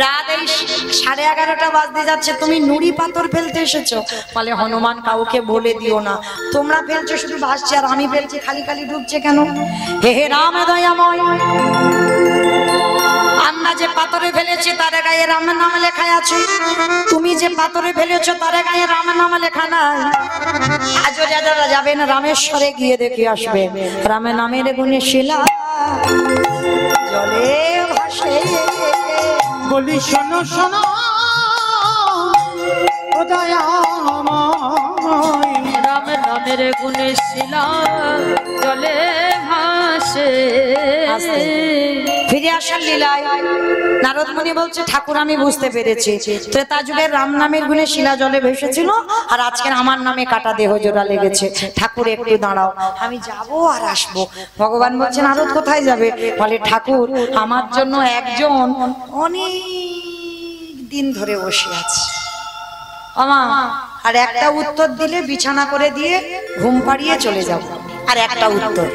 রাত এই 11:30 বাজতে যাচ্ছে, তুমি নুড়ি পাথর ফেলতে এসেছো? বলে হনুমান কাউকে বলে দিও না, তোমরা ফেলছো শুধু ভাসছে আর আমি ফেলছি খালি খালি ডুবছে কেন? হে হে রাম দয়াময়, আমরা যে পাথরে ফেলেছি তার গায়ে রামের নাম লেখা আছে, তুমি যে পাথরে ফেলেছো তার গায়ে রামের নাম লেখা নাই। আজও যারা যাবেন রামেশ্বরে গিয়ে দেখে আসবে রামের নামের গুণে শিলা জলে ভাসে। বলি শোনো শোনো ও দয়াময়, রাম নামের গুণে শিলা জলে ভাসে। ফিরে আসার লীলায় নারদ মুনি বলছে ঠাকুর আমি বুঝতে পেরেছি, ত্রেতা যুগের রাম নামের গুণে শিলা জলে ভেসেছিল, আর আজকের আমার নামে কাটা দেহ জোড়া লেগেছে। ঠাকুর একটু দাঁড়াও, আমি যাব আর আসবো। ভগবান বলছেন নারদ কোথায় যাবে? বলে ঠাকুর আমার জন্য একজন অনেক দিন ধরে বসে আছে আমা, আর একটা উত্তর দিলে বিছানা করে দিয়ে ঘুম পাড়িয়ে চলে যাব। আর একটা উত্তর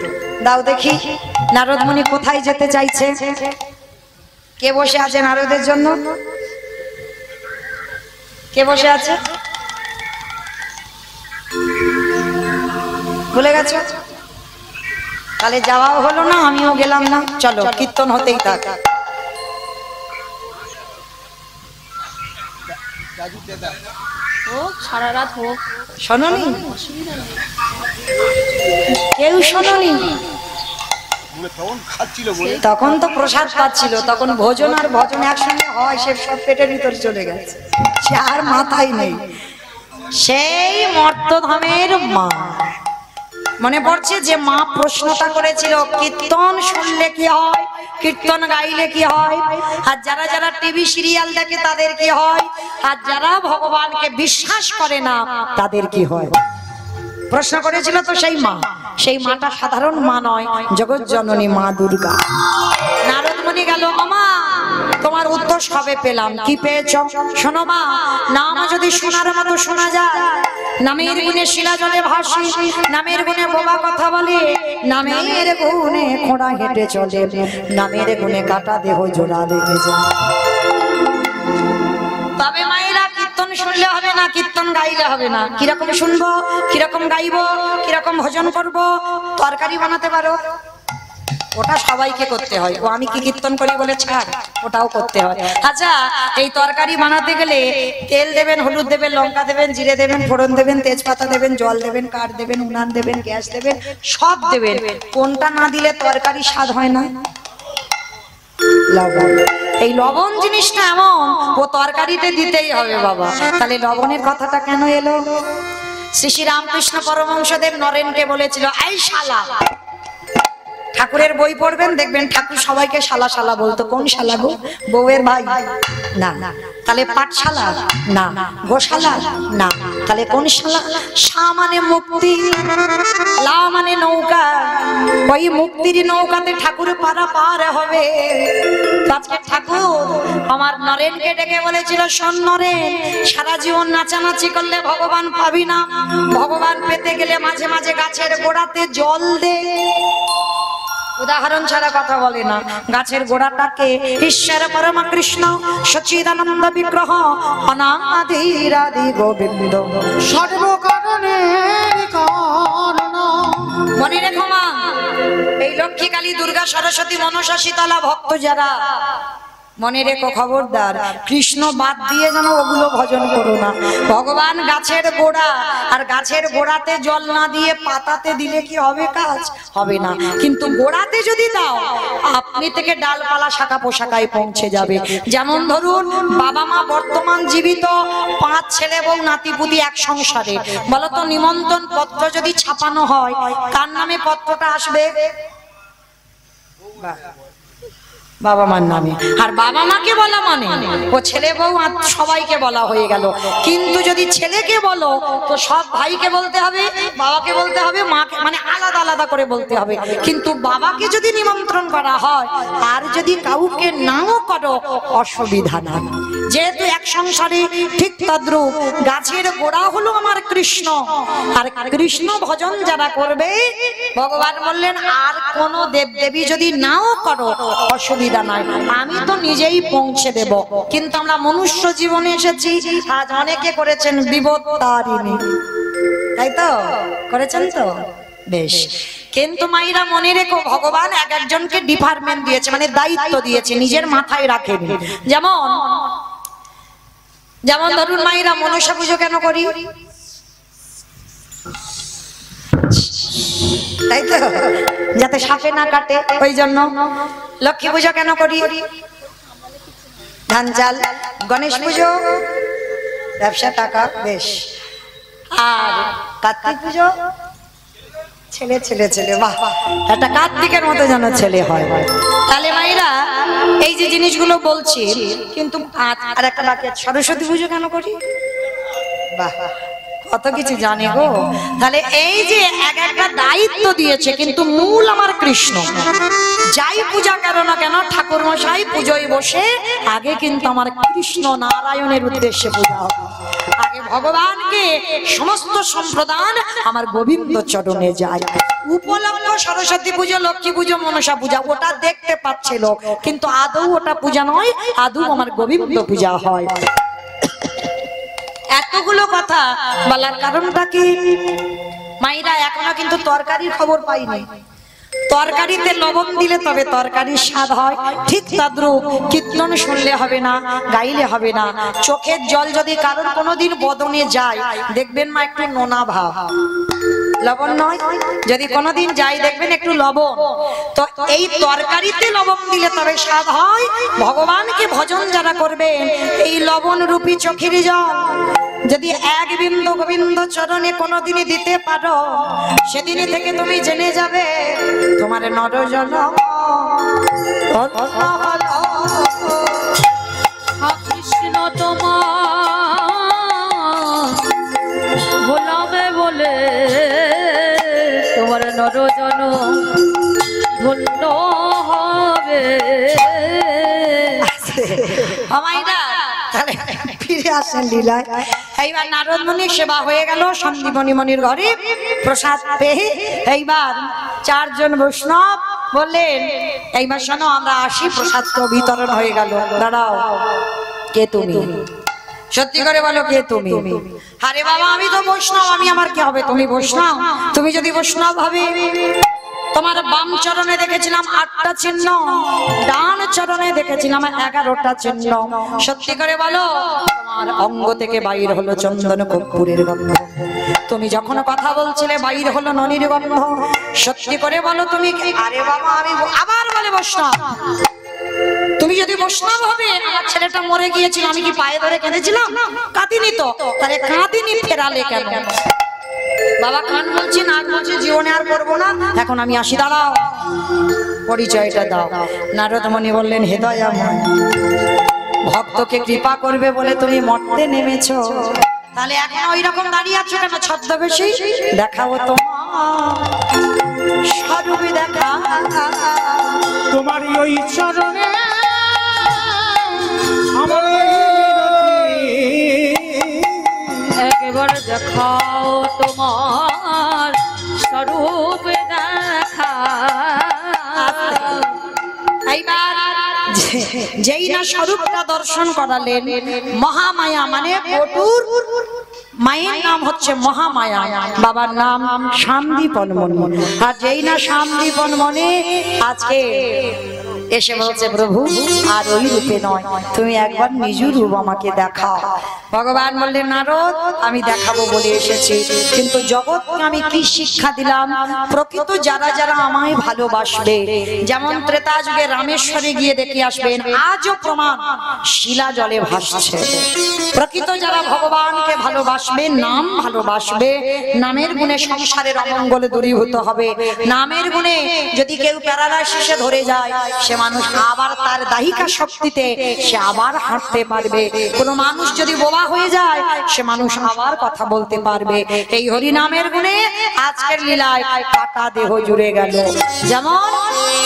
দাও দেখি। নারদ মুনি কোথায় যেতে চাইছে? কে বসে আছে নারদের জন্য? কে বসে আছে ভুলে গেছো? তাহলে যাওয়াও হলো না, আমিও গেলাম না, চলো কীর্তন হতেই থাক। হোক সারা রাত হোক, শোনোনি? কেউ শোনোনি? তখন তো প্রসাদ পাচ্ছিল, তখন ভোজন আর ভজন একসঙ্গে হয়, সে সব পেটের ভিতর চলে গেছে, সে আর মাথায় নেই। সেই মর্তধামের মা মনে পড়ছে যে মা প্রশ্নটা করেছিল কীর্তন শুনলে কি হয়, কীর্তন গাইলে কি হয়, আর যারা যারা টিভি সিরিয়াল দেখে তাদের কি হয়, আর যারা ভগবানকে বিশ্বাস করে না তাদের কি হয়। প্রশ্ন করেছিল তো সেই মা, সেই মাটা সাধারণ মা নয়, জগৎ জননী মা দুর্গা। নারদ মুনি গেল, আমা তোমার উত্তর সবে পেলাম। কি পেয়েছ? শোনো মা, নাম যদি শোনার মতো শোনা যায়, নামের গুণে শিলা জলে ভাসি, নামের গুণে বোবা কথা বলে, নামের গুণে খোঁড়া হেঁটে চলে, নামের গুণে কাটা দেহ জোড়া লেগে যায়। তবে মায়েরা কীর্তন শুনলে হবে না, কীর্তন গাইলে হবে না। কিরকম শুনবো, কিরকম গাইবো, কিরকম ভজন করব? তরকারি বানাতে পারো, ওটা সবাইকে করতে হয়, ও আমি কি কীর্তন করি বলে ছাড়, ওটাও করতে হয়। আচ্ছা এই তরকারি বানাতে গেলে তেল দেবেন, হলুদ দেবেন, লঙ্কা দেবেন, জিরে দেবেন, ফোড়ন দেবেন, তেজপাতা দেবেন, জল দেবেন, কাঠ দেবেন, উনান দেবেন, গ্যাস দেবেন, সব দেবেন। কোনটা না দিলে তরকারি স্বাদ হয় না? লবণ। এই লবণ জিনিসটা এমন, ও তরকারিতে দিতেই হবে বাবা। তাহলে লবণের কথাটা কেন এলো? শ্রী শ্রী রামকৃষ্ণ পরমহংসদেব নরেনকে বলেছিল, এই শালা। ঠাকুরের বই পড়বেন দেখবেন ঠাকুর সবাইকে শালা শালা বলতো। কোন শালা গো? বউয়ের ভাই? না। তাহলে পাঠশালা? না। গোশালা? না। তাহলে কোন শালা? শা মানে মুক্তি, লা মানে নৌকা। ওই মুক্তির নৌকাতে ঠাকুর পার হবে। আজকে ঠাকুর আমার নরেনকে ডেকে বলেছিল, শোন নরেন, সারা জীবন নাচানাচি করলে ভগবান পাবি না, ভগবান পেতে গেলে মাঝে মাঝে গাছের গোড়াতে জল দে। উদাহরণ ছাড়া কথা বলে না। গাছের গোড়াটাকে ঈশ্বর পরম কৃষ্ণ সচ্চিদানন্দ বিগ্রহ অনাদিরাদি গোবিন্দ সর্বকারণের কারণ। মনে রেখো মা, এই লক্ষ্মী কালী দুর্গা সরস্বতী মনসা শীতলা ভক্ত যারা, মনে রেখো খবরদার কৃষ্ণ বাদ দিয়ে যেন ওগুলো ভজন করো না। ভগবান গাছের গোড়া, আর গাছের গোড়াতে জল না দিয়ে পাতাতে দিলে কি হবে? কাজ হবে না। কিন্তু গোড়াতে যদি দাও, আপনি থেকে ডালপালা শাখা পোশাকায় পৌঁছে যাবে। যেমন ধরুন বাবা মা বর্তমান জীবিত, 5 ছেলে বউ নাতিপুতি এক সংসারে, বলতো নিমন্ত্রণ পত্র যদি ছাপানো হয় কার নামে পত্রটা আসবে? বাবা মার নামে। আর বাবা মাকে বলা মানে ও ছেলে বউ সবাইকে বলা হয়ে গেল। কিন্তু যদি ছেলেকে বলো তো সব ভাইকে বলতে হবে, বাবাকে বলতে হবে, মাকে মানে আলাদা আলাদা করে বলতে হবে। কিন্তু বাবাকে যদি নিমন্ত্রণ করা হয় আর যদি কাউকে নাও করো অসুবিধা না, যেহেতু এক সংসারে। ঠিক তদ্রূপ গাছের গোড়া হলো আমার কৃষ্ণ, আর কৃষ্ণ ভজন যারা করবে ভগবান বললেন আর কোন দেব দেবী যদি নাও করো অসুবিধা নাই, আমি তো নিজেই পৌঁছে দেব। কিন্তু আমরা মনুষ্য জীবনে এসেছি, আজ অনেকে করেছেন বিপত্তারিণী, তাই তো করেছেন তো বেশ। কিন্তু মাইরা মনে রেখো ভগবান এক একজনকে ডিপার্টমেন্ট দিয়েছে, মানে দায়িত্ব দিয়েছে, নিজের মাথায় রাখেনি। যেমন ধরুন মাইরা মনসা পুজো কেন করি? তাই তো, যাতে সাপে না কাটে, ওই জন্য। লক্ষ্মী পুজো কেন করি? ধান চাল। গণেশ পুজো ব্যবসা টাকা, বেশ। আর কার্তিক পুজো ছেলে ছেলে ছেলে, বাহ, একটা কার্তিকের মতো যেন ছেলে হয়। তাহলে মাইরা এই যে জিনিসগুলো বলছি, কিন্তু আর একটা বাকি আছে, সরস্বতী পুজো কেন করি? বাহ, কত কিছু জানে গো। তাহলে এই যে এক একটা দায়িত্ব দিয়েছে, কিন্তু মূল আমার কৃষ্ণ। যাই পূজা করো না কেন ঠাকুর মশাই পুজোয় বসে আগে কিন্তু আমার কৃষ্ণ নারায়ণের উদ্দেশ্যে পূজা হবে। আগে ভগবানকে সমস্ত সম্প্রদান আমার গোবিন্দ চরণে যায়। উপলক্ষ সরস্বতী পুজো, লক্ষ্মী পুজো, মনসা পূজা, ওটা দেখতে পাচ্ছে লোক, কিন্তু আদৌ ওটা পূজা নয়, আদৌ আমার গোবিন্দ পূজা হয়। এতগুলো কথা বলার কারণটা কি? মাইরা এখনো কিন্তু তরকারির খবর পাইনি। তরকারিতে লবণ দিলে তবে তরকারির স্বাদ হয়। ঠিক তদ্রূপ কীর্তন শুনলে হবে না, গাইলে হবে না। চোখের জল যদি কারোর কোনোদিন বদনে যায়, দেখবেন মা একটু নোনা ভাব, লবণ নয়। যদি কোনোদিন যাই দেখবেন একটু লবণ। তো এই তরকারিতে লবণ দিলে তবে স্বাদ হয়। ভগবানকে ভজন যারা করবেন, এই লবণ রূপী চোখের জল যদি এক বিন্দু গোবিন্দ চরণে কোনোদিনই দিতে পারো, সেদিনই থেকে তুমি জেনে যাবে তোমার নরজনম কৃষ্ণ তোমার ভোলাবে বলে তোমার নরজনম ধন্য হবে। ফিরে আসেন লীলায়। এইবার নারদ মুনির সেবা হয়ে গেল, সন্দীপনী মনির ঘরে প্রসাদ পেয়ে এইবার 4 জন বৈষ্ণব বললেন এইবার শোনো আমরা আসি, প্রসাদ তো বিতরণ হয়ে গেল। দাঁড়াও, কে তুমি? সত্যি করে বলো কে তুমি? আরে বাবা আমি তো বৈষ্ণব, আমি আমার কি হবে? তুমি বৈষ্ণব? তুমি যদি বৈষ্ণব হবে, তোমার বাম চরণে দেখেছিলাম 8টা চিহ্ন, ডান চরণে দেখেছিলাম 11টা চিহ্ন। সত্যি করে বলো তোমার অঙ্গ থেকে বাইর হলো চন্দন কর্পূরের গন্ধ, তুমি যখন কথা বলছিলে বাইর হলো ননির গন্ধ। সত্যি করে বলো তুমি কে? আরে বাবা আমি আবার বলে বৈষ্ণব। তুমি যদি বৈষ্ণব হবে, আমার ছেলেটা মরে গিয়েছিল, আমি কি পায়ে ধরে কেঁদেছিলাম? কাঁদিনি তো। তাহলে কাঁদিনি, ফেরালে কেন? বাবা কান বলছি, নাক বলছি, জীবনে আর করবো না, এখন আমি আসি। দাঁড়াও, পরিচয়টা দাও। নারদ মুনি বললেন হে দয়াময়, ভক্তকে কৃপা করবে বলে তুমি মর্তে নেমেছো, তাহলে এখন ওই রকম দাঁড়িয়ে আছো কেন? ছদ্মবেশী দেখাবো তোমার স্বরূপে, দেখা তোমার ওই চরণে আমার একবার দেখাও তোমার স্বরূপ দেখা। যেই না স্বরূপটা দর্শন করালেন, মহামায়া মানে বটুর মায়ের নাম হচ্ছে মহামায়া, বাবার নাম শান্তিপন মনি। আর যেই না শান্তিপন মনে আজকে এসে বলছে প্রভু আর ওই রূপে নয়, তুমি একবার নিজ রূপ আমাকে দেখাও। ভগবান বললেন নারদ আমি দেখাবো বলে এসেছি, কিন্তু জগৎকে আমি কি শিক্ষা দিলাম? প্রকৃত যারা যারা আমায় ভালোবাসবে, যেমন ত্রেতা যুগে রামেশ্বরে গিয়ে দেখে আসবেন আজও প্রমাণ শিলা জলে ভাসছে। প্রকৃত যারা ভগবানকে ভালোবাসবে, নাম ভালোবাসবে, নামের গুণে সংসারের অমঙ্গল দূরীভূত হবে। নামের গুণে যদি কেউ প্যারালাইসিসে ধরে যায়, সে মানুষ আবার তার দাহিকা শক্তিতে সে আবার হাঁটতে পারবে। কোন মানুষ যদি বোবা হয়ে যায়, সে মানুষ আবার কথা বলতে পারবে। এই হরি নামের গুণে আজকের লীলায় কাটা দেহ জুড়ে গেল। যেমন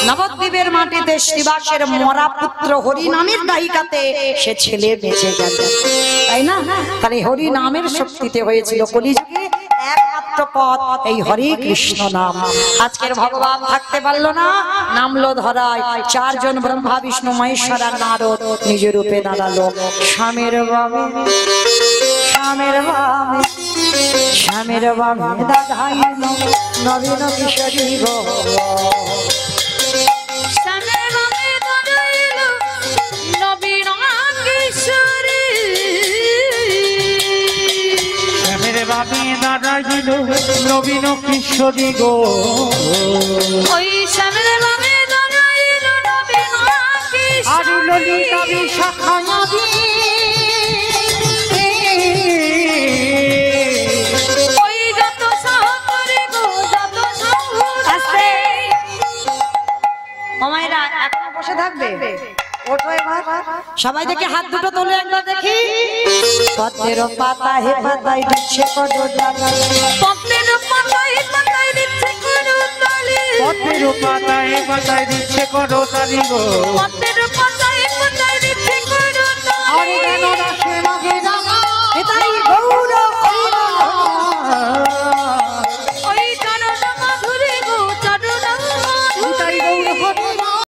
নবদ্বীপের মাটিতে শ্রীবাসের মরা পুত্র হরি নামের দাহিকাতে সে ছেলে বেঁচে গেল, তাই না? তাহলে হরি নামের শক্তিতে হয়েছিল কলিযুগে একমাত্র পথ এই হরে কৃষ্ণ নাম। আজকের ভগবান থাকতে পারলো না, নামলো ধরায়। চারজন ব্রহ্মা বিষ্ণু মহেশ্বর আর নারদ নিজ রূপে দাঁড়ালো। স্বামীর বামে স্বামীর বামে স্বামীর বামে দাঁড়াইল নবীন কিশোরী গো। স্বামীর বামে দাঁড়াইল নবীন কিশোরী। শ্যামের বামে দাঁড়াইল নবীন কিশোরী গো। ওই স্বামীর বামে দাঁড়াইল নবীন আর কিশোরী। ললিতা বিশাখায়াদি ওই যত সাহরে গো যত সাহরে। মায়েরা এখনো বসে থাকবে? ওঠো এবার, সবাই দেখে হাত দুটো তোলে একবার দেখি। পত্রের পাতা হে পাতায় দিচ্ছে কত ডালা, পত্রের পাতায় পাতায় দিচ্ছে করতালি। পথের পাতায় পাতায় দিচ্ছে করতালি গো। পত্রের